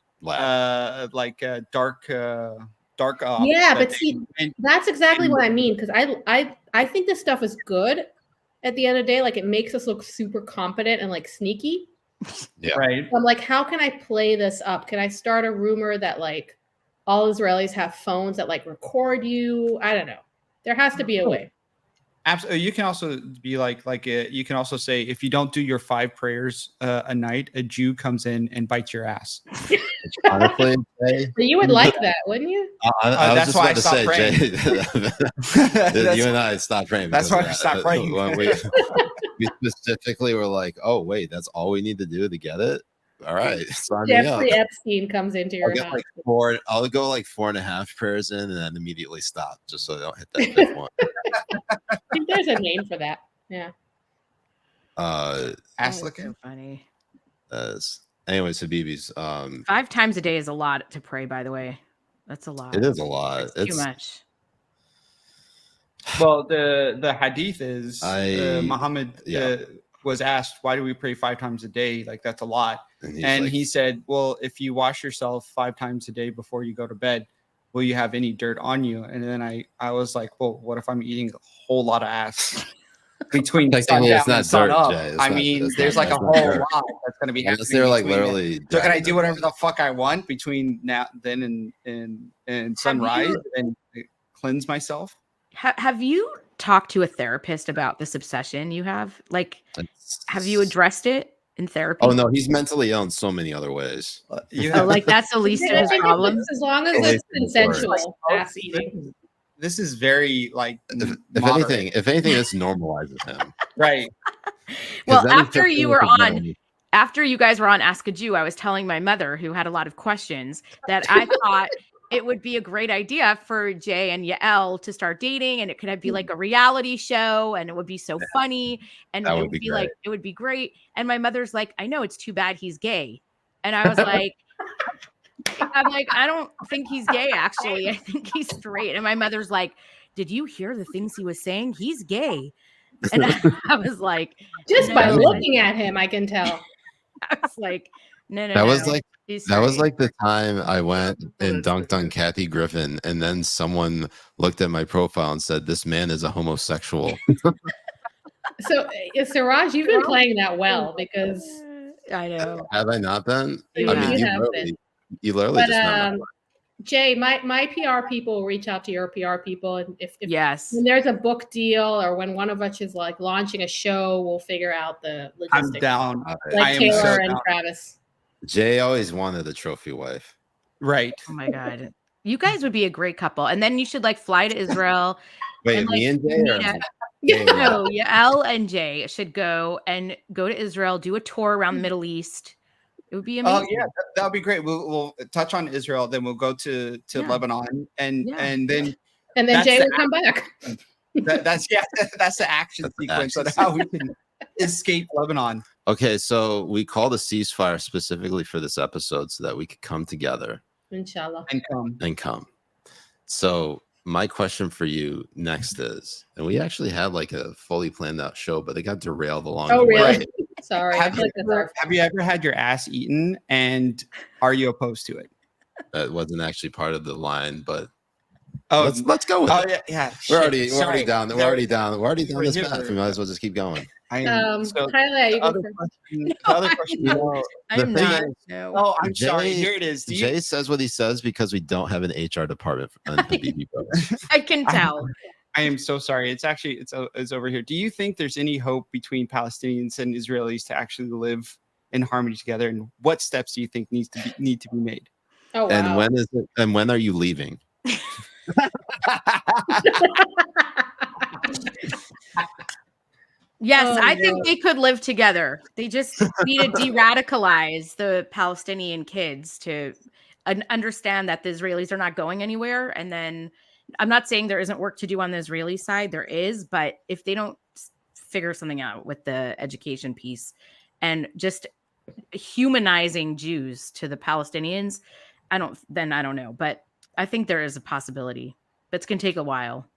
dark ops. Yeah, but see, that's exactly what I mean, because I think this stuff is good at the end of the day. Like, it makes us look super competent and like sneaky. Yeah. Right. I'm like, how can I play this up? Can I start a rumor that like all Israelis have phones that like record you? I don't know. There has to be a way. Absolutely. You can also be you can also say, if you don't do your 5 prayers a night, a Jew comes in and bites your ass. Honestly, Jay, But you would like that, wouldn't you? I was that's just why I about to stopped say, Jay, you and I stopped praying. That's why I because stopped of that. praying. When we specifically were like, oh wait, that's all we need to do to get it. All right, sign me up. Jeffrey Epstein comes into your house. I'll go like 4.5 prayers in, and then immediately stop, just so they don't hit that 5th one. I think there's a name for that. Yeah. Ass licking. So funny. Anyways, Habibis. 5 times a day is a lot to pray, by the way. That's a lot. It is a lot. It's too much. Well, the hadith is Muhammad was asked, why do we pray 5 times a day? Like, that's a lot. And he said, well, if you wash yourself 5 times a day before you go to bed, will you have any dirt on you? And then I was like, well, what if I'm eating a whole lot of ass between sundown and sun up? I mean, there's like a whole lot that's going to be happening. They're like literally. So can I do whatever the fuck I want between then and sunrise and cleanse myself? Have you talked to a therapist about this obsession you have? Like, have you addressed it in therapy? Oh no, he's mentally ill in so many other ways. Like that's the least of his problems. As long as it's consensual ass eating. This is very like if anything, this normalizes him. Right. Well, after you guys were on Ask a Jew, I was telling my mother, who had a lot of questions, that I thought it would be a great idea for Jay and Yael to start dating, and it could be like a reality show, and it would be so funny, and it would be like, it would be great. And my mother's like, I know, it's too bad he's gay. And I was like, I don't think he's gay, actually. I think he's straight. And my mother's like, did you hear the things he was saying? He's gay. And I was like, just by looking at him, I can tell. I was like, no. That was like the time I went and dunked on Kathy Griffin, and then someone looked at my profile and said, "This man is a homosexual." So, Siraj, you've been playing that well, because I know. Have I not been? Yeah. I mean, you literally just Jay, my PR people will reach out to your PR people, and if yes, when there's a book deal or when one of us is like launching a show, we'll figure out the logistics. I'm down. Like Taylor and Travis. Jay always wanted a trophy wife. Right. Oh my God. You guys would be a great couple. And then you should like fly to Israel. Wait, and, like, me and Jay? No, Yael and Jay should go to Israel, do a tour around the Middle East. It would be amazing. Oh yeah, that would be great. We'll touch on Israel, then we'll go to Lebanon, and then Jay will come back. That's the action sequence of how we can escape Lebanon. Okay, so we called a ceasefire specifically for this episode so that we could come together. Inshallah. And come. So my question for you next is, and we actually had like a fully planned out show, but it got derailed along the way. Really? Sorry. Have you ever had your ass eaten, and are you opposed to it? That wasn't actually part of the line, but let's go with it. Yeah. We're already down this path. We might as well just keep going. ChayaLeah, you go first. The other question. I'm not. No. Oh, I'm sorry. Here it is. Jay says what he says because we don't have an HR department on Habibi Bros. I can tell. I am so sorry. It's over here. Do you think there's any hope between Palestinians and Israelis to actually live in harmony together? And what steps do you think need to be made? Oh, wow. And when is it? And when are you leaving? Yes, I think they could live together. They just need to de-radicalize the Palestinian kids to understand that the Israelis are not going anywhere. And then I'm not saying there isn't work to do on the Israeli side. There is, but if they don't figure something out with the education piece and just humanizing Jews to the Palestinians, I don't know. But I think there is a possibility, but it's going to take a while.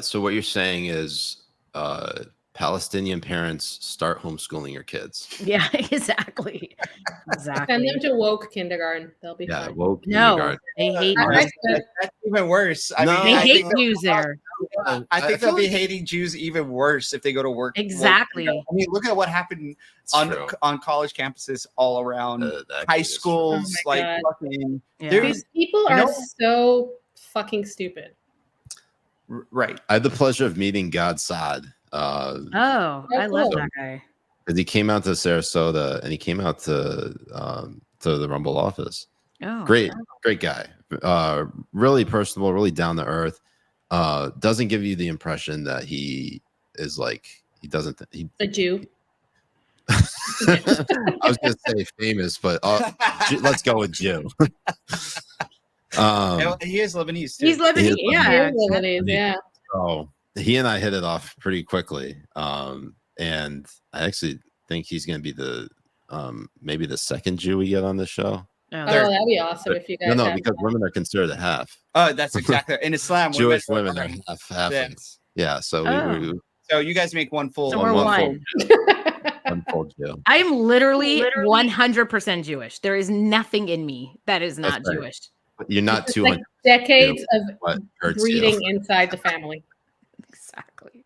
So what you're saying is Palestinian parents, start homeschooling your kids. Yeah, exactly. Send them to woke kindergarten. They'll be fine. Woke No, kindergarten. they hate I Jews. said, That's even worse. No. They I hate think Jews there. I think feel they'll be like- hating Jews even worse if they go to work. Exactly. I mean, look at what happened It's on true. college campuses all around That actually high is true. schools. Oh my Like God. fucking, Yeah. there's these people You are know- so fucking stupid. right. I had the pleasure of meeting God Saad. Oh, I love cool. that guy. Because he came out to Sarasota and he came out to the Rumble office. Oh, Great guy. Really personable, really down to earth. Doesn't give you the impression that he is like he doesn't. A Jew. I was gonna say famous, but let's go with Jew. He is Lebanese too. he's Lebanese. He is Yeah, Lebanese, yeah. So he and I hit it off pretty quickly. And I actually think he's gonna be the maybe the second Jew we get on the show. Oh, that'd be awesome if you guys No, have because that. women are considered a half. Oh, that's exactly in Islam. Jewish women are half. Yes. Yeah, so Oh. So you guys make one full. So we're one. one full Jew. I am literally 100% Jewish. There is nothing in me that is not That's right. Jewish. You're not It's 200. like decades What of hurts breeding you? inside the family. Exactly.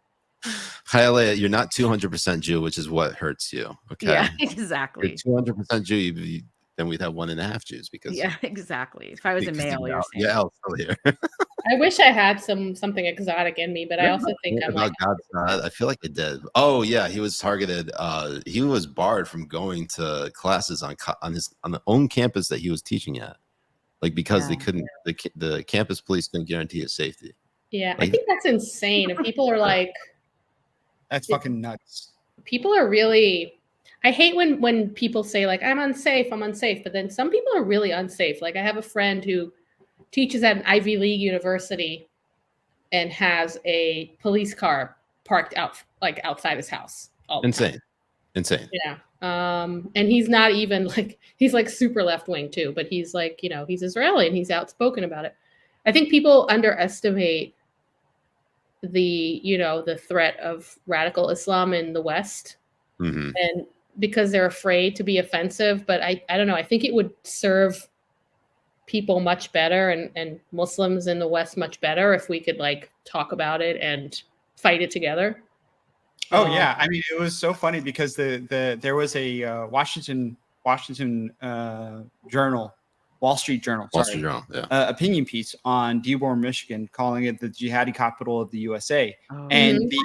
ChayaLeah, you're not 200% Jew, which is what hurts you. Okay. Yeah, If exactly. you're 200% Jew, then we'd have 1.5 Jews because Yeah, exactly. If I was a male, you're saying. yeah, still here. I wish I had something exotic in me, but I also think I'm like, about God, I feel like I did. Oh yeah, he was targeted. He was barred from going to classes on the own campus that he was teaching at, like because they Yeah. couldn't. The campus police couldn't guarantee his safety. yeah, I Like- think that's insane. And people are like, That's fucking nuts. people are really. I hate when people say like I'm unsafe, but then some people are really unsafe. Like I have a friend who teaches at an Ivy League university and has a police car parked outside his house. All the time. Insane. Yeah. And he's not even like he's like super left wing too, but he's like, he's Israeli and he's outspoken about it. I think people underestimate the threat of radical Islam in the West. hmm And because they're afraid to be offensive, but I don't know. I think it would serve people much better and Muslims in the West much better if we could like talk about it and fight it together. Oh yeah, I mean it was so funny because there was a Washington Journal, Wall Street Journal, Wall Street Journal. Yeah. opinion piece on Dearborn, Michigan, calling it the jihadi capital of the USA, Oh. and the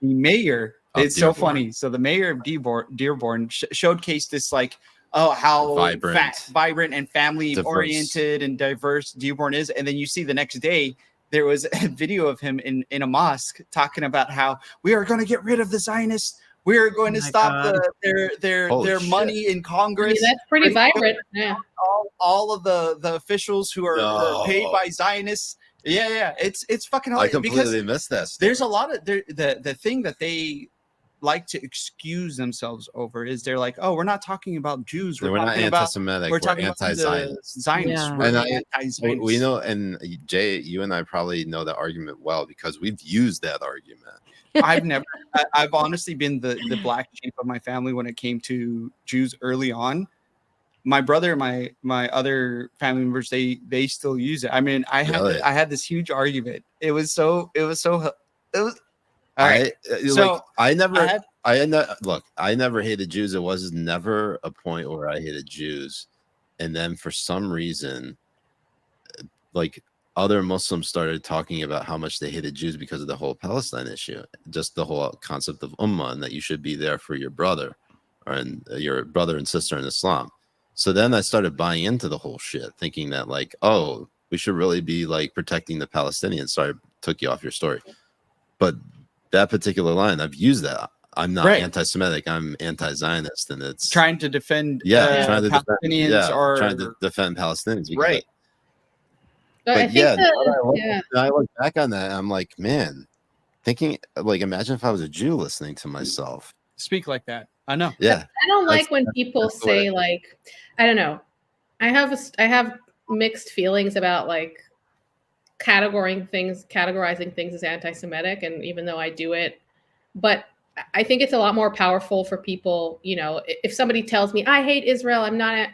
mayor. Of It's so Dearborn. funny. So the mayor of Dearborn showcased this like, oh, how vibrant and family oriented and diverse Dearborn is, and then you see the next day there was a video of him in a mosque talking about how we are going to get rid of the Zionists. We are going to stop their money in Congress. That's pretty vibrant. Yeah. All of the officials who are paid by Zionists. Yeah. It's fucking I hilarious completely missed this. there's a lot of the thing that they like to excuse themselves over is they're like, oh, we're not talking about Jews. We're not anti-Semitic. We're talking anti-Zionist. about Zionists. Yeah. We're And anti-Zionist. we know, and Jay, you and I probably know that argument well because we've used that argument. I've honestly been the black sheep of my family when it came to Jews early on. My brother and my other family members, they still use it. I mean, I had this huge argument. It was all right. I never hated Jews. It was never a point where I hated Jews. And then for some reason, like other Muslims started talking about how much they hated Jews because of the whole Palestine issue, just the whole concept of ummah and that you should be there for your brother and your brother and sister in Islam. So then I started buying into the whole shit, thinking that like, oh, we should really be like protecting the Palestinians. Sorry, took you off your story. But that particular line, I've used that. I'm not anti-Semitic. I'm anti-Zionist, and it's trying to defend trying to Palestinians trying to defend Palestinians. Right. But I think I look back on that, I'm like, man, thinking like, imagine if I was a Jew listening to myself speak like that. I know. Yeah, I don't like when people say like, I don't know. I have mixed feelings about like categorizing things as anti-Semitic, and even though I do it, but I think it's a lot more powerful for people. You know, if somebody tells me I hate Israel, I'm not.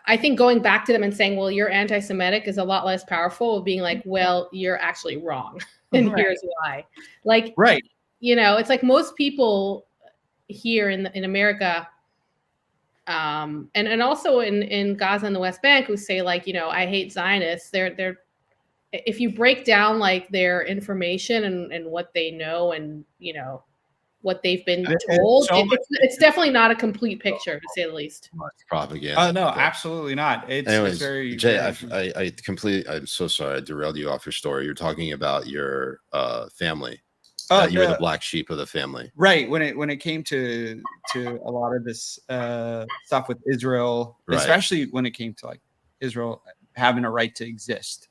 I think going back to them and saying, well, you're anti-Semitic is a lot less powerful of being like, well, you're actually wrong. And here's why. Like, right. You know, it's like most people here in America, and also in Gaza and the West Bank who say like, you know, I hate Zionists. They're if you break down like their information and what they know and, you know, what they've been told, it's definitely not a complete picture, to say the least. Propaganda. Oh no, absolutely not. It's very Jay. I'm so sorry I derailed you off your story. You're talking about your family. You were the black sheep of the family, right? When it came to a lot of this stuff with Israel, especially when it came to like Israel having a right to exist.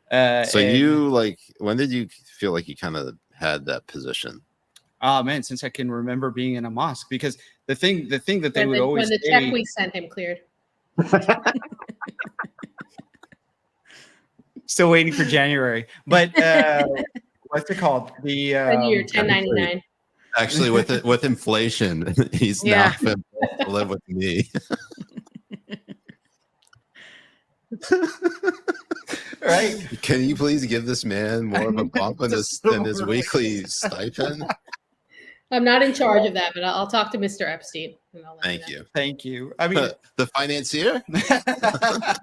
So you like, when did you feel like you kind of had that position? Oh man, since I can remember being in a mosque, because the thing that they would always when the check we sent him cleared. Still waiting for January, but what's it called? The year 1099. Actually, with inflation, he's now to live with me. Right? Can you please give this man more of a bump than his weekly stipend? I'm not in charge of that, but I'll talk to Mr. Epstein. Thank you. Thank you. I mean, the financier, the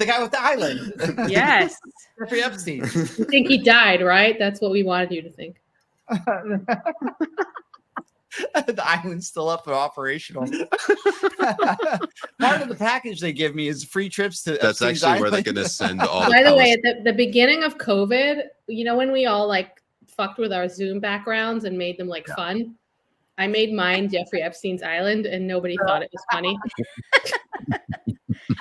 guy with the island. Yes, Jeffrey Epstein. You think he died, right? That's what we wanted you to think. The island's still up and operational. Part of the package they give me is free trips to. That's Epstein's actually island. where they're going to send all. By the way, at the beginning of COVID, you know, when we all like fucked with our Zoom backgrounds and made them like fun, I made mine Jeffrey Epstein's Island, and nobody thought it was funny.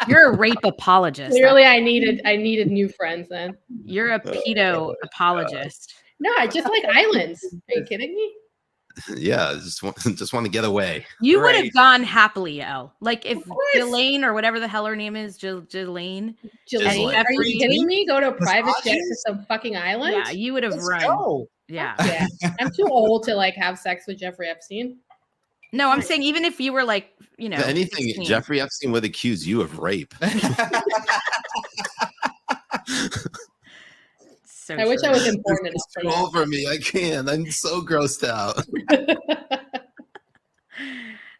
You're a rape apologist. Clearly, I needed new friends then. You're a pedo apologist. No, I just like islands. Are you kidding me? Yeah, just want to get away. You would have gone happily, Yael. Like if Ghislaine or whatever the hell her name is, Ghislaine. Are you kidding me? Go to a private jet to some fucking island? Yeah, you would have run. Go. Yeah. I'm too old to like have sex with Jeffrey Epstein. No, I'm saying even if you were like, you know, anything, 16. Jeffrey Epstein would accuse you of rape. So I wish I was important enough for that. Over me, I can't. I'm so grossed out.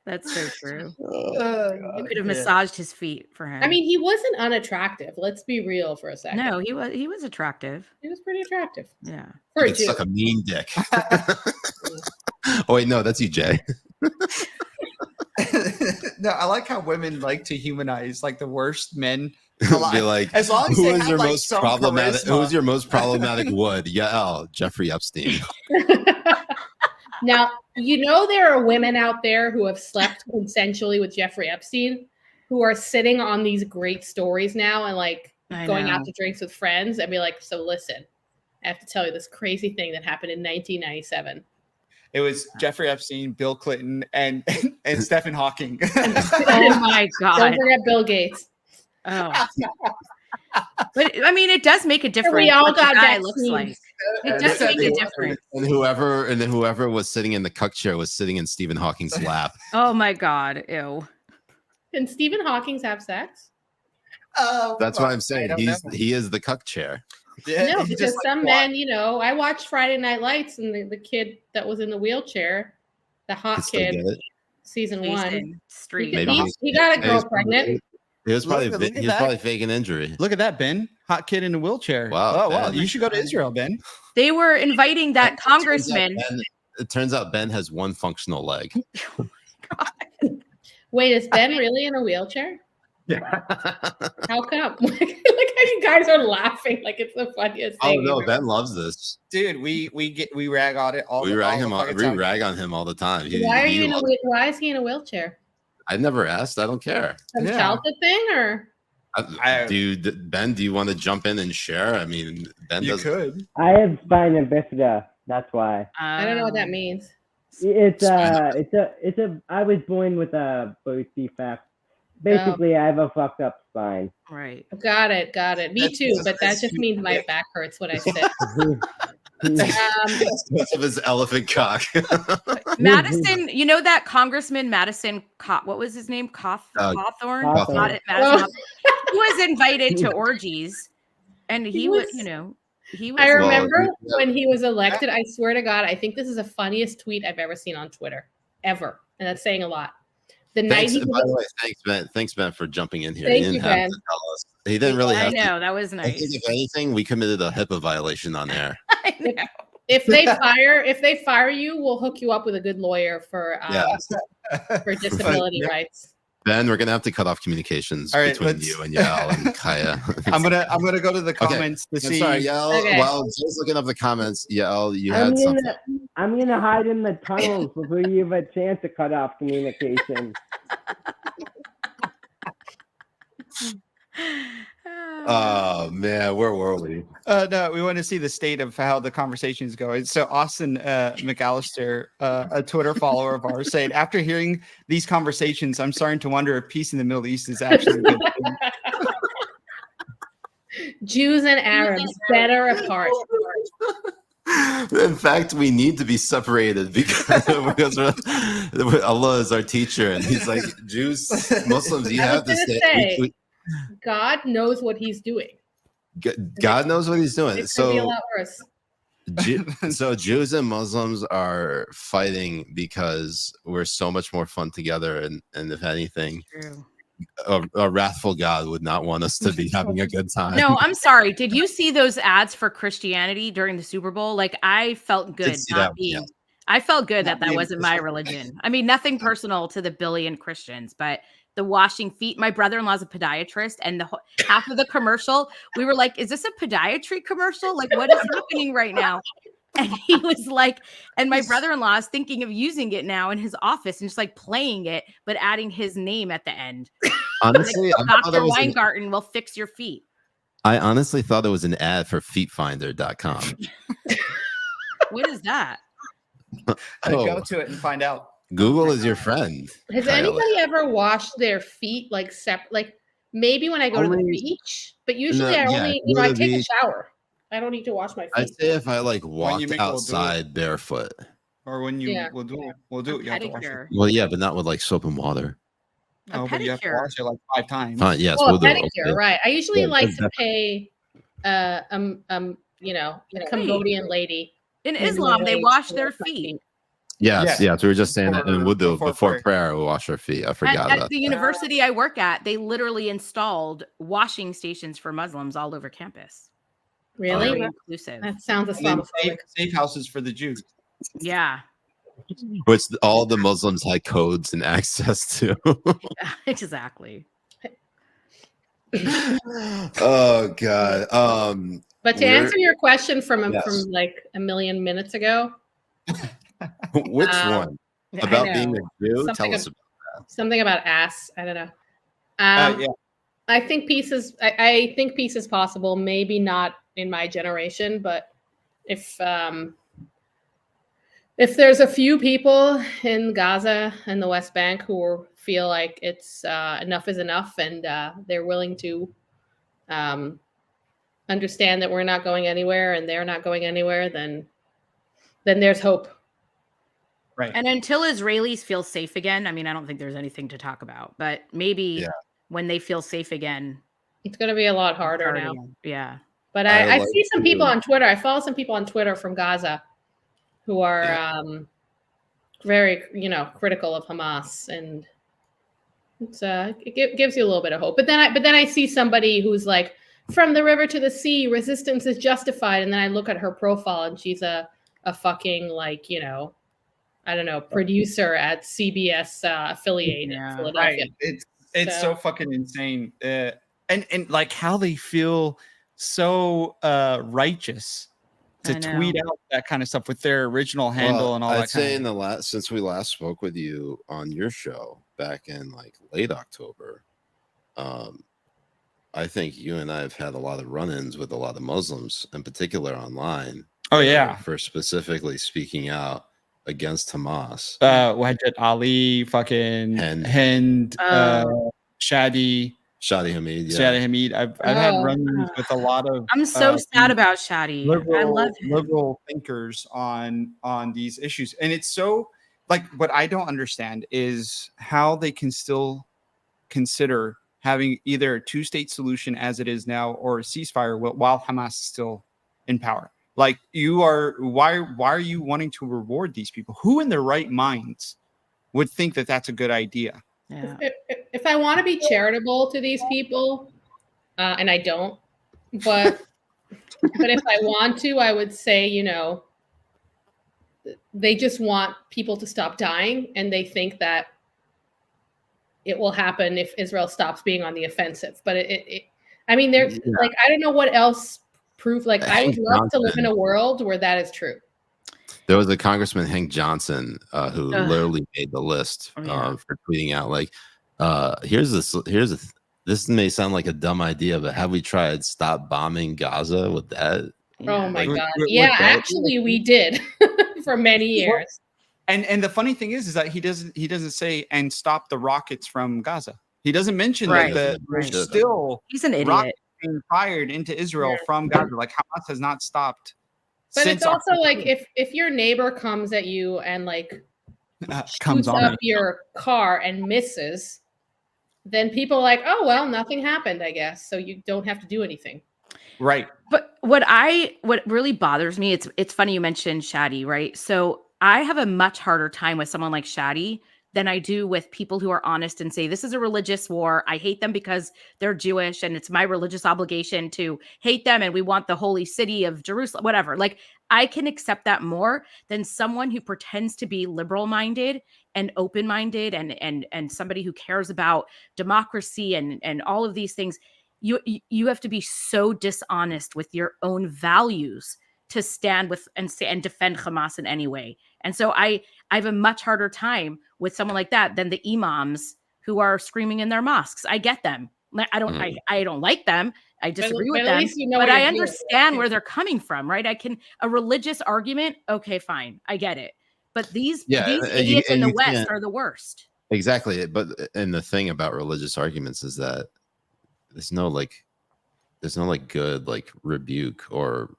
That's so true. You could have massaged his feet for him. I mean, he wasn't unattractive. Let's be real for a second. No, he was attractive. He was pretty attractive. Yeah. For it's like a mean dick. Oh wait, no, that's you, Jay. No, I like how women like to humanize like the worst men. Be like, as long as who they is have, your like, most some problematic? charisma. Who's your most problematic wood? Yael, Jeffrey Epstein. Now, you know there are women out there who have slept consensually with Jeffrey Epstein, who are sitting on these great stories now and like going out to drinks with friends and be like, so listen, I have to tell you this crazy thing that happened in 1997. It was Jeffrey Epstein, Bill Clinton, and Stephen Hawking. Oh my God. Don't forget Bill Gates. Oh. But I mean, it does make a difference. We all what got the guy that looks scene. like. It does make a difference. And whoever was sitting in the cuck chair was sitting in Stephen Hawking's lap. Oh my God. Ew. Can Stephen Hawking have sex? That's what I'm saying. He is the cuck chair. Yeah, no, because some men, you know, I watched Friday Night Lights and the kid that was in the wheelchair, the hot kid, season 1. He got a girl pregnant. He was probably faking injury. Look at that, Ben. Hot kid in a wheelchair. Wow. Oh, wow. You should go to Israel, Ben. They were inviting that congressman. It turns out Ben has one functional leg. Oh my God. Wait, is Ben really in a wheelchair? Yeah. How come? Like how you guys are laughing like it's the funniest thing. Oh no, Ben loves this. Dude, we rag on it all. We rag on him all the time. Why is he in a wheelchair? I never asked. I don't care. Some childhood thing or? Ben, do you want to jump in and share? I mean, Ben could. I have spina bifida. That's why. I don't know what that means. It's I was born with a birth defect. Basically, I have a fucked up spine. Right. Got it. Me too, but that just means my back hurts when I sit. Because of his elephant cock. Madison, you know that Congressman Madison, what was his name? Hawthorne? Hawthorne. Madison he was invited to orgies, and he was, he was. I remember when he was elected. I swear to God, I think this is the funniest tweet I've ever seen on Twitter, ever, and that's saying a lot. By the way, thanks, Ben. Thanks, Ben, for jumping in here. Thank He didn't you, have Ben. to tell us. He didn't really have to. I know that was I nice. think if anything, we committed a HIPAA violation on air. I know. If they fire you, we'll hook you up with a good lawyer for disability rights. Ben, we're gonna have to cut off communications between you and Yael and Chaya. I'm gonna go to the comments to see. Sorry, Yael. Okay. While Jay's looking up the comments, Yael, you I'm had something. I'm gonna hide in the tunnels before you have a chance to cut off communication. Oh man, where were we? No, we want to see the state of how the conversation is going. So Austin McAllister, a Twitter follower of ours, said, after hearing these conversations, I'm starting to wonder if peace in the Middle East is actually a good thing. Jews and Arabs better apart. In fact, we need to be separated because Allah is our teacher, and He's like, Jews, Muslims, you have to stay. God knows what He's doing. God knows what He's doing. It's gonna be a lot worse. So Jews and Muslims are fighting because we're so much more fun together, and if anything, a wrathful God would not want us to be having a good time. No, I'm sorry. Did you see those ads for Christianity during the Super Bowl? Like, I felt good not being. Yeah. I felt good that wasn't my religion. I mean, nothing personal to the billion Christians, but the washing feet. My brother-in-law's a podiatrist, and half of the commercial, we were like, "Is this a podiatry commercial? Like, what is happening right now?" And he was like, and my brother-in-law is thinking of using it now in his office and just like playing it, but adding his name at the end. Honestly, like, Dr. Weingarten will fix your feet. I honestly thought it was an ad for feetfinder.com. What is that? Go to it and find out. Google is your friend. Has anybody ever washed their feet like maybe when I go to the beach? But usually I take a shower. I don't need to wash my feet. I'd say if I like walked outside barefoot. Or when you we'll do it. You have to wash it. Well, yeah, but not with like soap and water. No, but you have to wash it like 5 times. Yes, we'll do it. Pedicure, right? I usually like to pay a Cambodian lady. In Islam, they wash their feet. Yes. We were just saying that in wudu before prayer, we wash our feet. I forgot about at the university I work at, they literally installed washing stations for Muslims all over campus. Really? Inclusive. That sounds Islamophobic. Safe houses for the Jews. Yeah. Which all the Muslims had codes and access to. Yeah, exactly. Oh God. But to answer your question from like a million minutes ago. Which one? About being a Jew? Tell us about that. Something about ass. I don't know. I think peace is possible. Maybe not in my generation, but if there's a few people in Gaza and the West Bank who feel like it's enough is enough, and they're willing to understand that we're not going anywhere and they're not going anywhere, then there's hope. Right. And until Israelis feel safe again, I mean, I don't think there's anything to talk about, but maybe when they feel safe again, it's going to be a lot harder now. Yeah. But I see some people on Twitter. I follow some people on Twitter from Gaza who are very, critical of Hamas, and it gives you a little bit of hope. But then I see somebody who's like, from the river to the sea, resistance is justified. And then I look at her profile, and she's a fucking I don't know, producer at CBS affiliate in Philadelphia. Right. It's so fucking insane. And like how they feel so righteous to tweet out that kind of stuff with their original handle and all that. I'd say since we last spoke with you on your show back in like late October, I think you and I have had a lot of run-ins with a lot of Muslims, in particular online. Oh yeah, for specifically speaking out against Hamas. Wajid Ali, fucking Hind, Shadi. Shadi Hamid. Yeah. Shadi Hamid. I've had run-ins with a lot of. I'm so sad about Shadi. I love him. Liberal thinkers on these issues, and it's so like what I don't understand is how they can still consider having either a two-state solution as it is now or a ceasefire while Hamas is still in power. Like why are you wanting to reward these people? Who in their right minds would think that that's a good idea? Yeah. If I want to be charitable to these people, and I don't, but if I want to, I would say, you know, they just want people to stop dying, and they think that it will happen if Israel stops being on the offensive. But I mean, there's like, I don't know what else proof. Like, I would love to live in a world where that is true. There was a Congressman, Hank Johnson, who literally made the list for tweeting out like, this may sound like a dumb idea, but have we tried stop bombing Gaza with that? Oh my God. Yeah, actually we did for many years. And the funny thing is that he doesn't say and stop the rockets from Gaza. He doesn't mention that there's still he's an idiot rockets being fired into Israel from Gaza. Like Hamas has not stopped. But it's also like if your neighbor comes at you and like shoots up your car and misses, then people are like, oh well, nothing happened, I guess. So you don't have to do anything. Right. But what really bothers me, it's funny you mentioned Shadi, right? So I have a much harder time with someone like Shadi than I do with people who are honest and say, this is a religious war. I hate them because they're Jewish and it's my religious obligation to hate them. And we want the holy city of Jerusalem, whatever. Like, I can accept that more than someone who pretends to be liberal-minded and open-minded and somebody who cares about democracy and all of these things. You have to be so dishonest with your own values to stand with and defend Hamas in any way. And so I have a much harder time with someone like that than the imams who are screaming in their mosques. I get them. I don't like them. I disagree with them, but I understand where they're coming from, right? A religious argument. Okay, fine. I get it. But these idiots in the West are the worst. Exactly. And the thing about religious arguments is that there's no good like rebuke or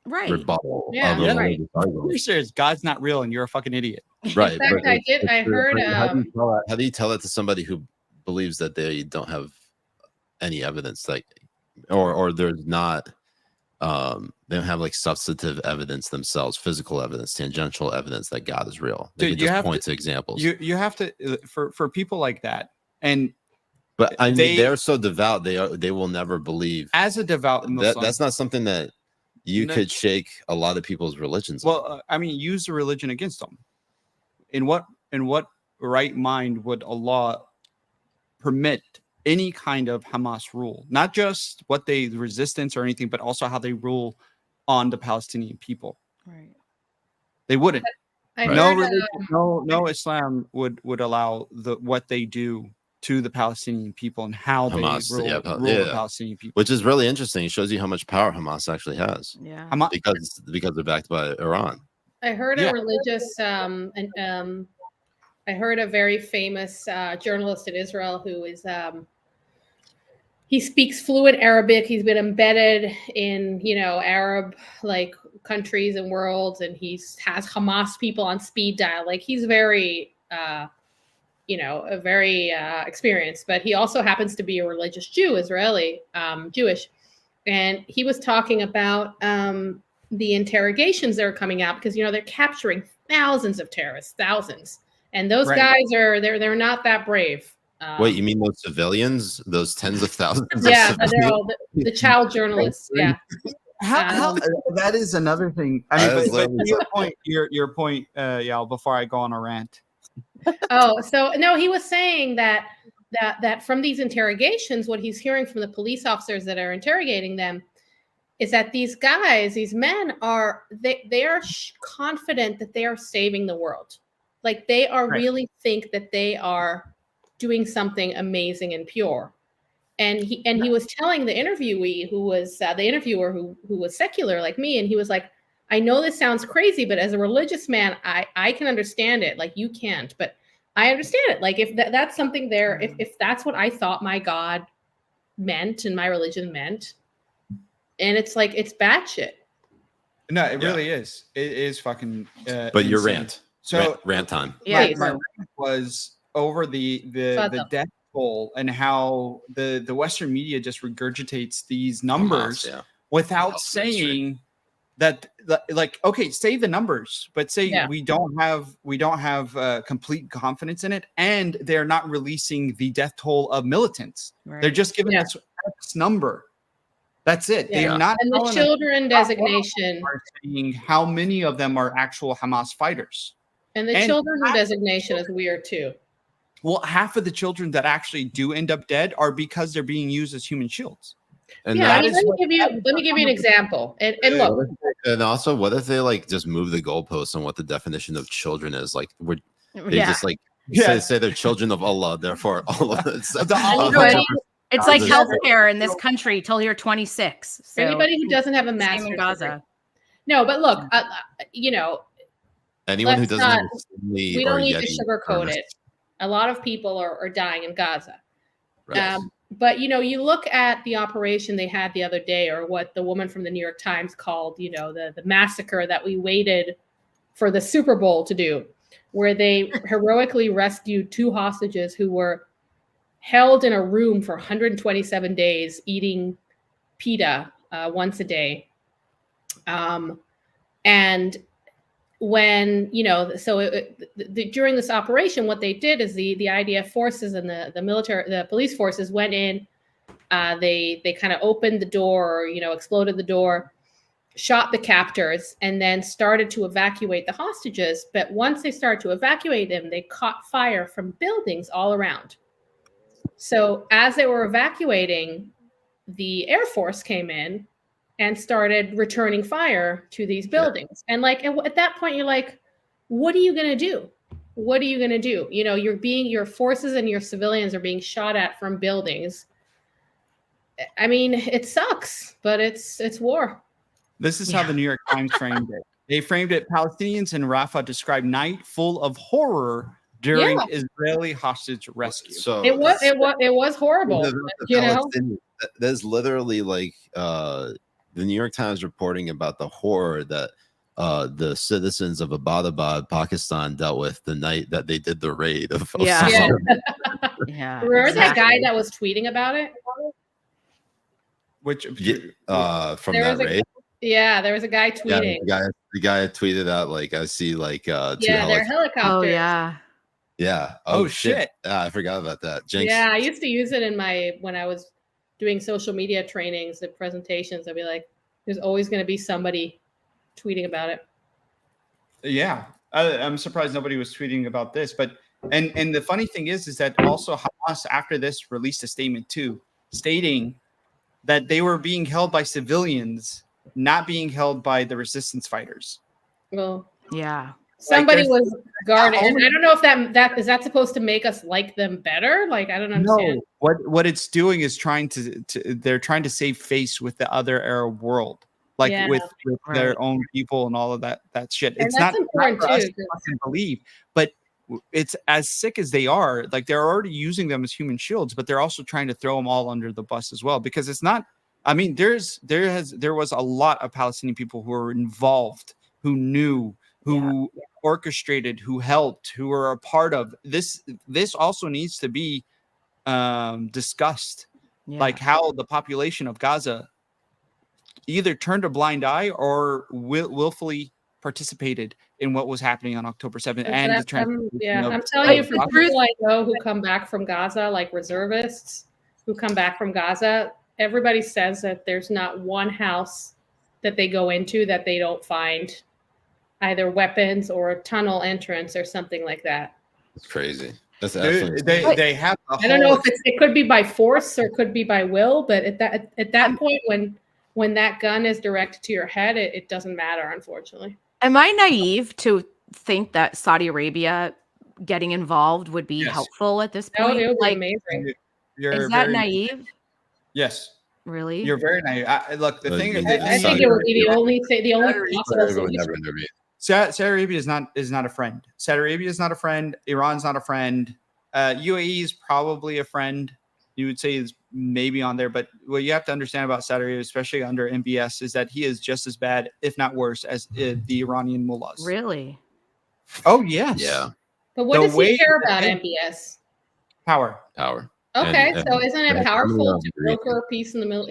rebuttal. Right. You're serious. God's not real and you're a fucking idiot. Right. In fact, I heard how do you tell that to somebody who believes that they don't have any evidence, like or there's not they don't have like substantive evidence themselves, physical evidence, tangential evidence that God is real. They can just point to examples. You have to for people like that. And but I mean, they're so devout, they will never believe. As a devout Muslim, that's not something that you could shake a lot of people's religions. Well, I mean, use the religion against them. In what right mind would Allah permit any kind of Hamas rule? Not just what the resistance or anything, but also how they rule on the Palestinian people. Right. They wouldn't. No religion, no Islam would allow what they do to the Palestinian people and how Hamas, they rule the Palestinian people. Which is really interesting. It shows you how much power Hamas actually has. Yeah. Because they're backed by Iran. I heard a religious I heard a very famous journalist in Israel who is he speaks fluent Arabic. He's been embedded in, Arab like countries and worlds, and has Hamas people on speed dial. Like, he's very very experienced, but he also happens to be a religious Jew, Israeli, Jewish. And he was talking about the interrogations that are coming out because, they're capturing thousands of terrorists, thousands. And those guys they're not that brave. Wait, you mean those civilians, those tens of thousands? Yeah, they're all the child journalists. Yeah. How that is another thing. I mean, but your point, Yael, before I go on a rant. Oh, so no, he was saying that from these interrogations, what he's hearing from the police officers that are interrogating them is that these guys, these men are confident that they are saving the world. Like, they are really think that they are doing something amazing and pure. And he was telling the interviewee who was the interviewer who was secular like me, and he was like, I know this sounds crazy, but as a religious man, I can understand it. Like, you can't, but I understand it. Like, if that's something there, if that's what I thought my God meant and my religion meant. And it's like, it's batshit. No, it really is. It is fucking. But your insane. rant. So rant time. Yeah, my rant was over the death toll and how the Western media just regurgitates these numbers without saying that, like, okay, say the numbers, but say we don't have complete confidence in it, and they're not releasing the death toll of militants. Right. They're just giving us X number. That's it. They're not. And the children designation. Saying how many of them are actual Hamas fighters. And the children designation is weird too. Well, half of the children that actually do end up dead are because they're being used as human shields. And let me give you an example. And look. And also, what if they like just move the goalposts on what the definition of children is? Like, they just like say they're children of Allah, therefore all of it. It's like healthcare in this country till you're 26. So anybody who doesn't have a master's in Gaza. No, but look, anyone who doesn't have we don't need to sugarcoat it. A lot of people are dying in Gaza. Right. But you look at the operation they had the other day, or what the woman from the New York Times called, the massacre that we waited for the Super Bowl to do, where they heroically rescued 2 hostages who were held in a room for 127 days, eating pita once a day. And when, during this operation, what they did is the IDF forces and the police forces went in, they kind of opened the door, exploded the door, shot the captors, and then started to evacuate the hostages. But once they started to evacuate them, they caught fire from buildings all around. So as they were evacuating, the Air Force came in and started returning fire to these buildings. And at that point, you're like, what are you going to do? What are you going to do? Your forces and your civilians are being shot at from buildings. I mean, it sucks, but it's war. This is how the New York Times framed it. They framed it: Palestinians in Rafah described night full of horror during Israeli hostage rescue. So it was horrible. There's literally like the New York Times reporting about the horror that the citizens of Abbottabad, Pakistan, dealt with the night that they did the raid of Remember that guy that was tweeting about it? Which from that raid? Yeah, there was a guy tweeting. The guy tweeted out like, I see like 2 they're helicopters. Oh yeah. Yeah. Oh shit. I forgot about that. Jinx. Yeah, I used to use it when I was doing social media trainings and presentations. I'd be like, there's always going to be somebody tweeting about it. Yeah. I'm surprised nobody was tweeting about this. But and the funny thing is that also Hamas after this released a statement too, stating that they were being held by civilians, not being held by the resistance fighters. Well, yeah. Somebody was guarding. And I don't know if that is supposed to make us like them better. Like, I don't understand. No, what it's doing is they're trying to save face with the other Arab world, like with their own people and all of that shit. And it's not important for us too. To believe, but it's as sick as they are. Like, they're already using them as human shields, but they're also trying to throw them all under the bus as well, because it's not. I mean, there was a lot of Palestinian people who were involved, who knew, who orchestrated, who helped, who were a part of this. This also needs to be discussed, like how the population of Gaza either turned a blind eye or willfully participated in what was happening on October 7th. And I'm telling you, from people I know who come back from Gaza, like reservists who come back from Gaza, everybody says that there's not one house that they go into that they don't find either weapons or a tunnel entrance or something like that. It's crazy. That's they have. I don't know if it could be by force or it could be by will, but at that point, when that gun is directed to your head, it doesn't matter, unfortunately. Am I naive to think that Saudi Arabia getting involved would be helpful at this point? It would be amazing. Is that naive? Yes. Really? You're very naive. Look, the thing is, I think it would be the only possible solution. Saudi Arabia is not a friend. Saudi Arabia is not a friend. Iran's not a friend. UAE is probably a friend. you would say is maybe on there. But what you have to understand about Saudi Arabia, especially under MBS, is that he is just as bad, if not worse, as the Iranian mullahs. Really? Oh, yes. Yeah. But what The does way he care that about they- MBS? Power. Okay, And- so isn't it and powerful I'm to broker peace in the middle?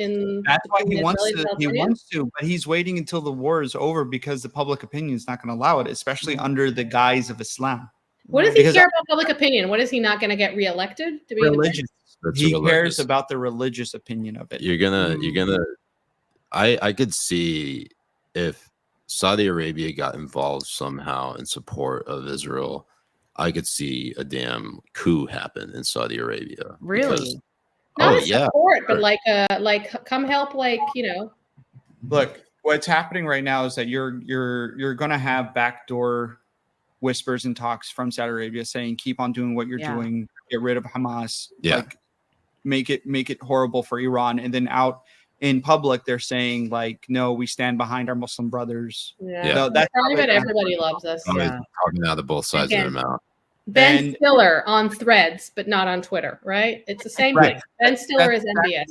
That's why he wants Israelis and to. He Palestinians? wants to, but he's waiting until the war is over because the public opinion is not going to allow it, especially under the guise of Islam. What does he Because care about public opinion? What is he not going to get reelected to be the Religious. That's He religious. cares about the religious opinion of it. You're gonna. I could see if Saudi Arabia got involved somehow in support of Israel, I could see a damn coup happen in Saudi Arabia. Really? Because- Not oh a yeah. support, but like come help, Look, what's happening right now is that you're going to have backdoor whispers and talks from Saudi Arabia saying, keep on doing what you're doing, get rid of Hamas, like make it horrible for Iran. And then out in public, they're saying like, no, we stand behind our Muslim brothers. Yeah. So that's private, everybody loves us. Always talking out of both sides of their mouth. Ben Stiller on Threads, but not on Twitter, right? It's the same thing. Ben Stiller is MBS.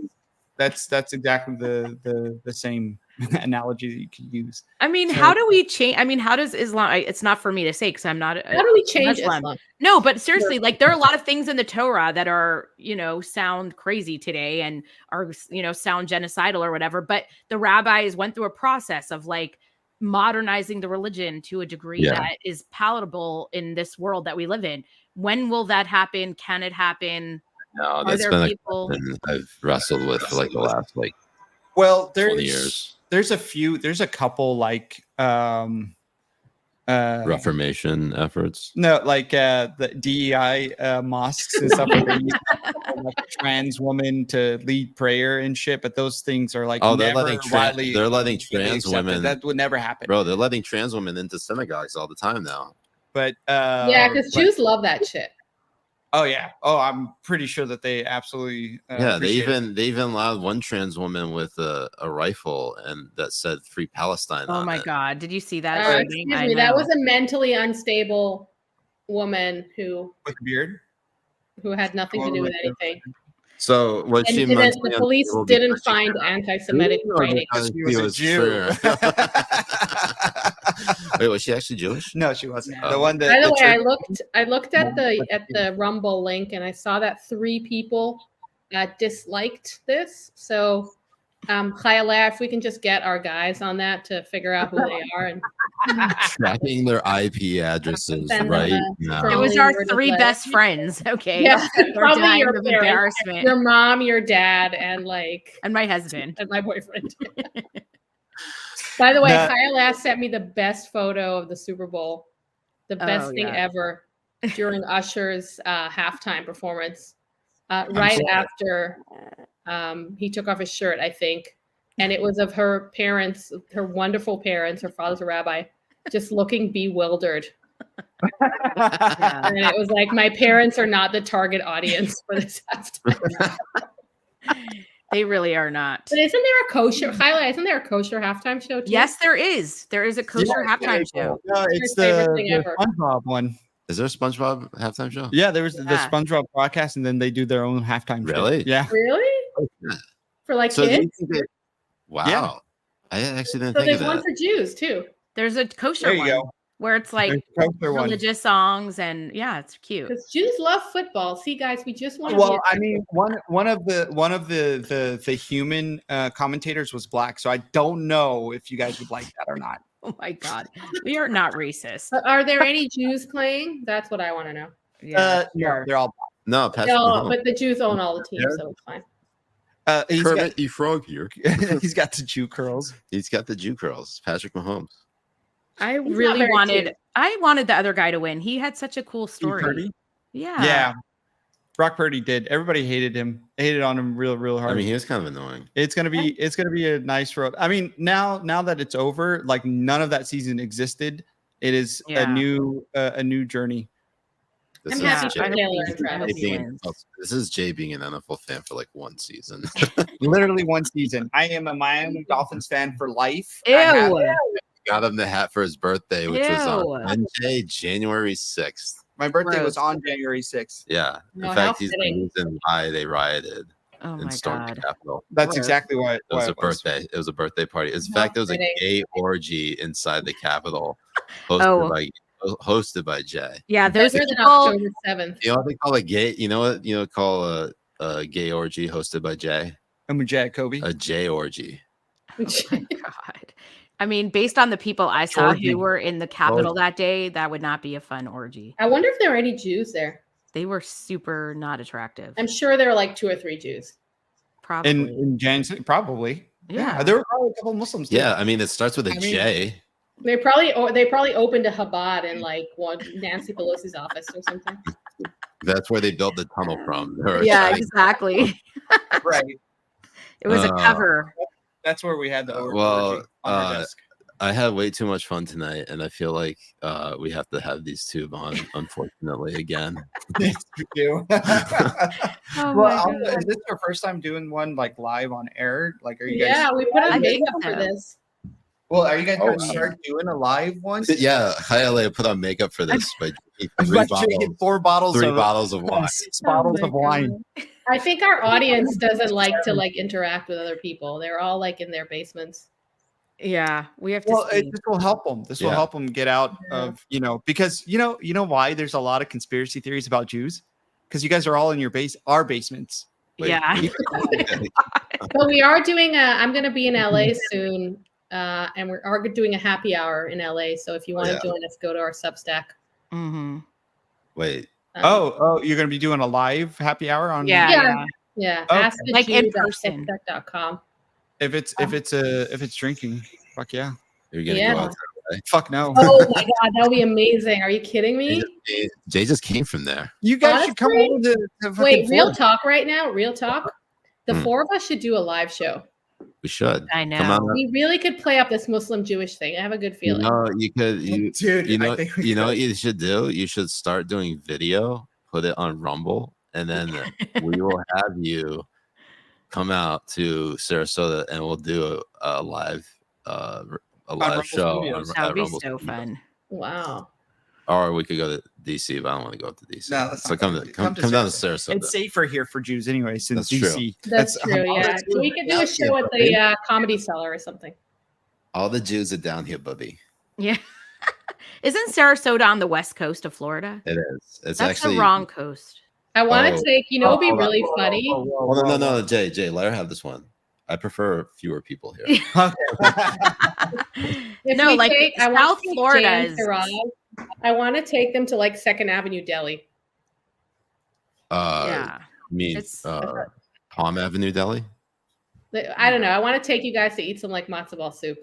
That's exactly the same analogy that you could use. I mean, how do we change? I mean, how does Islam? It's not for me to say because I'm not. How do we change Islam? No, but seriously, like there are a lot of things in the Torah that are, sound crazy today and are, sound genocidal or whatever. But the rabbis went through a process of like modernizing the religion to a degree that is palatable in this world that we live in. When will that happen? Can it happen? No, that's been a question I've wrestled with for like the last 20 years. There's a couple like Reformation efforts. No, like the DEI mosques and stuff like that. Like a trans woman to lead prayer and shit, but those things are like they're letting trans women. That would never happen, bro. They're letting trans women into synagogues all the time now. But because Jews love that shit. Oh yeah. Oh, I'm pretty sure that they absolutely. They even allowed one trans woman with a rifle and that said "Free Palestine." Oh my God! Did you see that? Excuse me. That was a mentally unstable woman who with a beard, who had nothing to do with anything. So was she? The police didn't find anti-Semitic writing. She was a Jew. Wait, was she actually Jewish? No, she wasn't. No. The one that. By the way, I looked at the Rumble link and I saw that 3 people disliked this. So, ChayaLeah, if we can just get our guys on that to figure out who they are and tracking their IP addresses right now. It was our 3 best friends. Okay, yeah, probably your embarrassment. Your mom, your dad, and my husband and my boyfriend. By the way, ChayaLeah sent me the best photo of the Super Bowl, the best thing ever during Usher's halftime performance, right after he took off his shirt, I think. And it was of her parents, her wonderful parents, her father's a rabbi, just looking bewildered. And it was like, my parents are not the target audience for this halftime. They really are not. But isn't there a kosher halftime show too? Yes, there is. There is a kosher halftime show. No, it's the SpongeBob one. Is there a SpongeBob halftime show? Yeah, there was the SpongeBob broadcast, and then they do their own halftime show. Really? Yeah. Really? For like kids? Wow. Yeah. I actually didn't think of that. So there's one for Jews too. There's a kosher one where it's like religious songs and it's cute. Because Jews love football. See, guys, we just want to. Well, I mean, one of the human commentators was black, so I don't know if you guys would like that or not. Oh my God, we are not racist. But are there any Jews playing? That's what I want to know. Yeah, they're all black. No, but the Jews own all the teams, so it's fine. Kermit the Frog here. He's got the Jew curls. He's got the Jew curls. Patrick Mahomes. I really wanted the other guy to win. He had such a cool story. Purdy? Yeah. Yeah. Brock Purdy did. Everybody hated him. They hated on him real hard. I mean, he was kind of annoying. It's gonna be a nice road. I mean, now that it's over, like none of that season existed. It is a new journey. I'm happy for Taylor and Travis. This is Jay being an NFL fan for like 1 season. Literally 1 season. I am a Miami Dolphins fan for life. Ew. Got him the hat for his birthday, which was on Wednesday, January 6th. My birthday was Gross. on January 6th. Yeah. In No, how fact, he's the fitting. reason why they rioted Oh and my stormed the god. Capitol. That's Gross. exactly why It was why a birthday. It was a birthday party. In How fact, there was a fitting. gay orgy inside the Capitol, Oh. hosted by Jay. Yeah, those Better than people. October 7th. You know what they call a gay? You know what call a gay orgy hosted by Jay? Mujahed Kobbe. A Jay orgy. Oh my god. I mean, based on the people I saw Orgy. who were in the Capitol that day, that would not be a fun orgy. I wonder if there were any Jews there. They were super not attractive. I'm sure there were like 2 or 3 Jews. Probably. In January, probably. Yeah. There were probably a couple Muslims too. Yeah, I mean, it starts with a I mean- J. They probably opened a Chabad in like Nancy Pelosi's office or something. That's where they built the tunnel from. They were Yeah, trying- exactly. Right. It was a Uh, cover. That's where we had the orgy well, on our desk. I had way too much fun tonight, and I feel like we have to have these two on, unfortunately, again. Yes, we do. Oh Well, my God. is this your first time doing one like live on air? Like, are you guys? Yeah, we put I on think makeup for so. this. Well, are you guys going to Oh, start doing a live one? Yeah, ChayaLeah put on makeup for this by drinking Like drinking 4 bottles, three of, bottles of wine. 6 bottles Oh of my wine. God. I think our audience doesn't like to like interact with other people. They're all like in their basements. Yeah, we have to Well, see. this will help them. This will Yeah. help them get out of because you know why there's a lot of conspiracy theories about Jews because you guys are all in our basements. Wait. Yeah. But we are doing I'm going to be in LA soon, and we are doing a happy hour in LA. So if you want to Yeah. join us, go to our Substack. Mm-hmm. Wait, Oh, you're going to be doing a live happy hour on? Yeah, Yeah. yeah. Yeah, Okay. Like in person. askthejew.substack.com. If it's drinking, fuck yeah. you're gonna Yeah. go out Fuck no. Oh my god, that would be amazing. Are you kidding me? there. Jay just came from there. You guys should come Honestly? over to fucking Wait, real Florida. talk right now. Real talk. The Hmm. 4 of us should do a live show. We should. I Come know. on. We really could play up this Muslim Jewish thing. I have a good You feeling. know, you could. Dude, You know, I think we you know could. what you should do? You should start doing video, put it on Rumble, and then we will have you come out to Sarasota, and we'll do a live Rumble show. Studios. That would be Rumble so Studios. fun. Wow. Or we could go to DC, but I don't want to go up to DC. No, let's so not come go to to- come come to down to Sarasota. Sarasota. It's safer here for Jews anyway, since That's true. DC. That's true. all Yeah. the So we Jews could do a down show here, at buddy. the Comedy Cellar or something. All the Jews are down here, Bubby. Yeah. Isn't Sarasota on the west coast of Florida? It is. It's That's actually the wrong coast. I want to Oh. take, it'd be hold on. really funny. Well, no, Jay, let her have this one. I prefer fewer people here. If No, we like, I want South to take Florida Jay and is- Siraj. I want to take them to like 2nd Avenue Deli. Yeah. I mean, It's- Palm Avenue Deli. I don't know. I want to take you guys to eat some like matzo ball soup.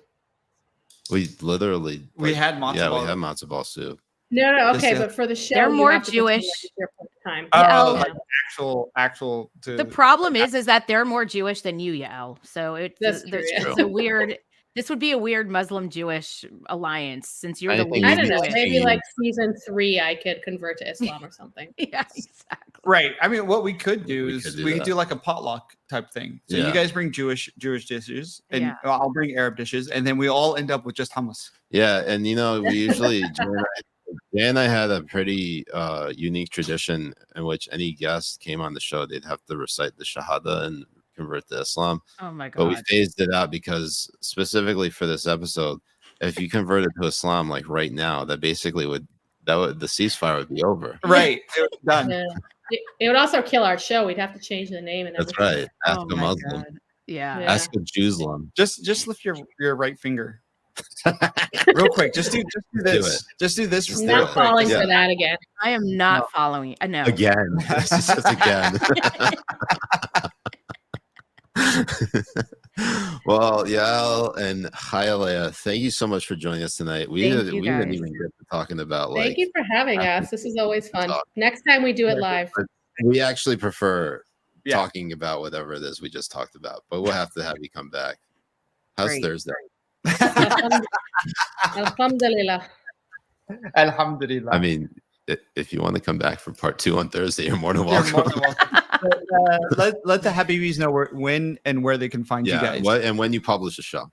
We literally We had matzo Yeah, ball. we had matzo ball soup. No, Just, okay, uh, but for the show, They're you more have to pretend like Jewish. it's your first time. Oh, Yeah. like actual. The problem is that they're more Jewish than you, Yael. So That's true, yeah. it's a weird. This would be a weird Muslim Jewish alliance since you're I the think least I don't know. Jewish. Maybe like season 3, I could convert to Islam or something. Yeah, exactly. Right. I mean, what we could do We is could do we could that. do like a potluck type thing. So Yeah. you guys bring Jewish dishes, and Yeah. I'll bring Arab dishes, and then we all end up with just hummus. Yeah, and we usually Jay and I had a pretty unique tradition in which any guest came on the show, they'd have to recite the Shahada and convert to Islam. Oh my But we god. phased it out because specifically for this episode, if you converted to Islam like right now, that basically would the ceasefire would be over. Right. It was done. Yeah. It would also kill our show. We'd have to change the name and That's everything. right. Ask Oh a my Muslim. God. Yeah. Yeah. Ask a Jewslam. Just lift your right finger. Real quick. Just do this. Just do this. Just I'm do real not it. quick. falling Yeah. for that again. I am not No. following. No. Again. This is just again. Well, Yael and ChayaLeah, thank you so much for joining us tonight. We Thank didn't you, even guys. get to talking about Thank you for having us. This is always fun. talk. Next time we do it live. we actually prefer Yeah. talking about whatever it is we just talked about, but we'll have to have you come back. How's Great. Thursday? Alhamdulillah. Alhamdulillah. I mean, if you want to come back for part 2 on Thursday, you're more than You're welcome. more than welcome. Let the Habibis know when and where they can find you Yeah, guys. when you publish a show.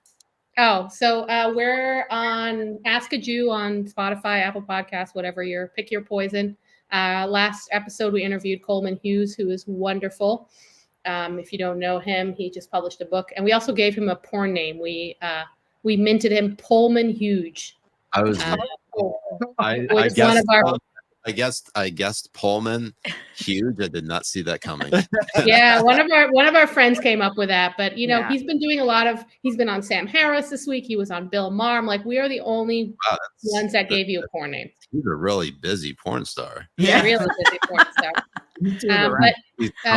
Oh, so we're on Ask a Jew on Spotify, Apple Podcasts, whatever pick your poison. Last episode, we interviewed Coleman Hughes, who is wonderful. If you don't know him, he just published a book, and we also gave him a porn name. We minted him Pullman Huge. I was. I guessed. I guessed Pullman Huge. I did not see that coming. Yeah, one of our friends came up with that, but he's been doing a lot of. He's been on Sam Harris this week. He was on Bill Maher. I'm like, we are the only ones that gave you a porn name. He's a really busy porn star. Yeah, really busy porn star. But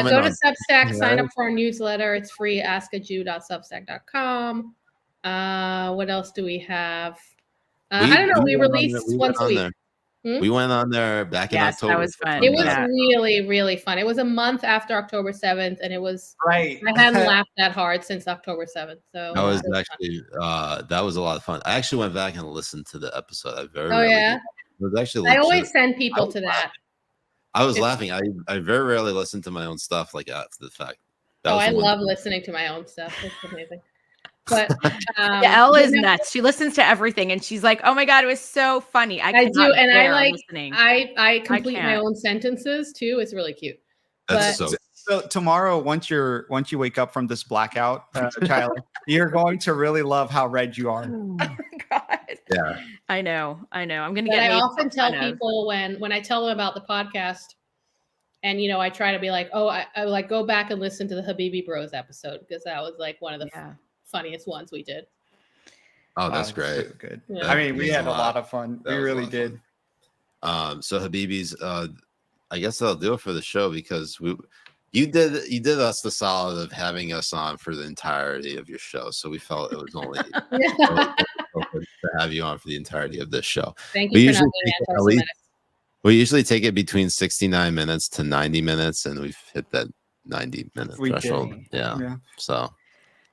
go to Substack, sign up for our newsletter. It's free. askajew.substack.com. What else do we have? I don't know. We release once a week. We went on there back in October. That was fun. It was really, really fun. It was a month after October 7th, and it was I hadn't laughed that hard since October 7th. So that was actually that was a lot of fun. I actually went back and listened to the episode. It was actually. I always send people to that. I was laughing. I very rarely listen to my own stuff like after the fact. I love listening to my own stuff. It's amazing. But Yael is nuts. She listens to everything, and she's like, "Oh my god, it was so funny." I do, and I like listening. I complete my own sentences too. It's really cute. So tomorrow, once you wake up from this blackout, ChayaLeah, you're going to really love how red you are. Oh my god! Yeah, I know. I'm gonna get. I often tell people when I tell them about the podcast, and I try to be like, "Oh, I like go back and listen to the Habibi Bros episode because that was like one of the funniest ones we did." Oh, that's great. So good. Yeah. I mean, we had a lot of fun. We really did. So Habibi's, I guess that'll do it for the show because you did us the solid of having us on for the entirety of your show. So we felt it was only to have you on for the entirety of this show. Thank you for not being we usually take it between 69 minutes to 90 minutes, and we've hit that 90-minute threshold. Yeah. So.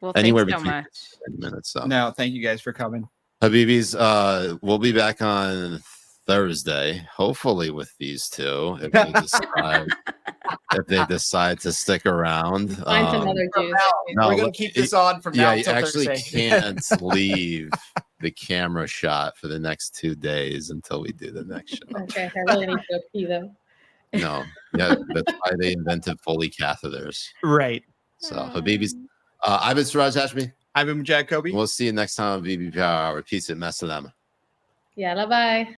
Well, anywhere thanks so between much. 10 minutes. So. No, thank you guys for coming. Habibis, we'll be back on Thursday, hopefully with these two, if they decide to stick around. Find some other Jews. We're gonna keep this on from now until actually Thursday. Can't leave the camera shot for the next 2 days until we do the next show. Okay, I really need to pee though. No, yeah, that's why they invented Foley catheters. Right. So Habibis. I've been Siraj Hashmi. I've been Mujahed Kobbe. We'll see you next time on Habibi Power Hour. Peace and mess to them. Yeah, bye.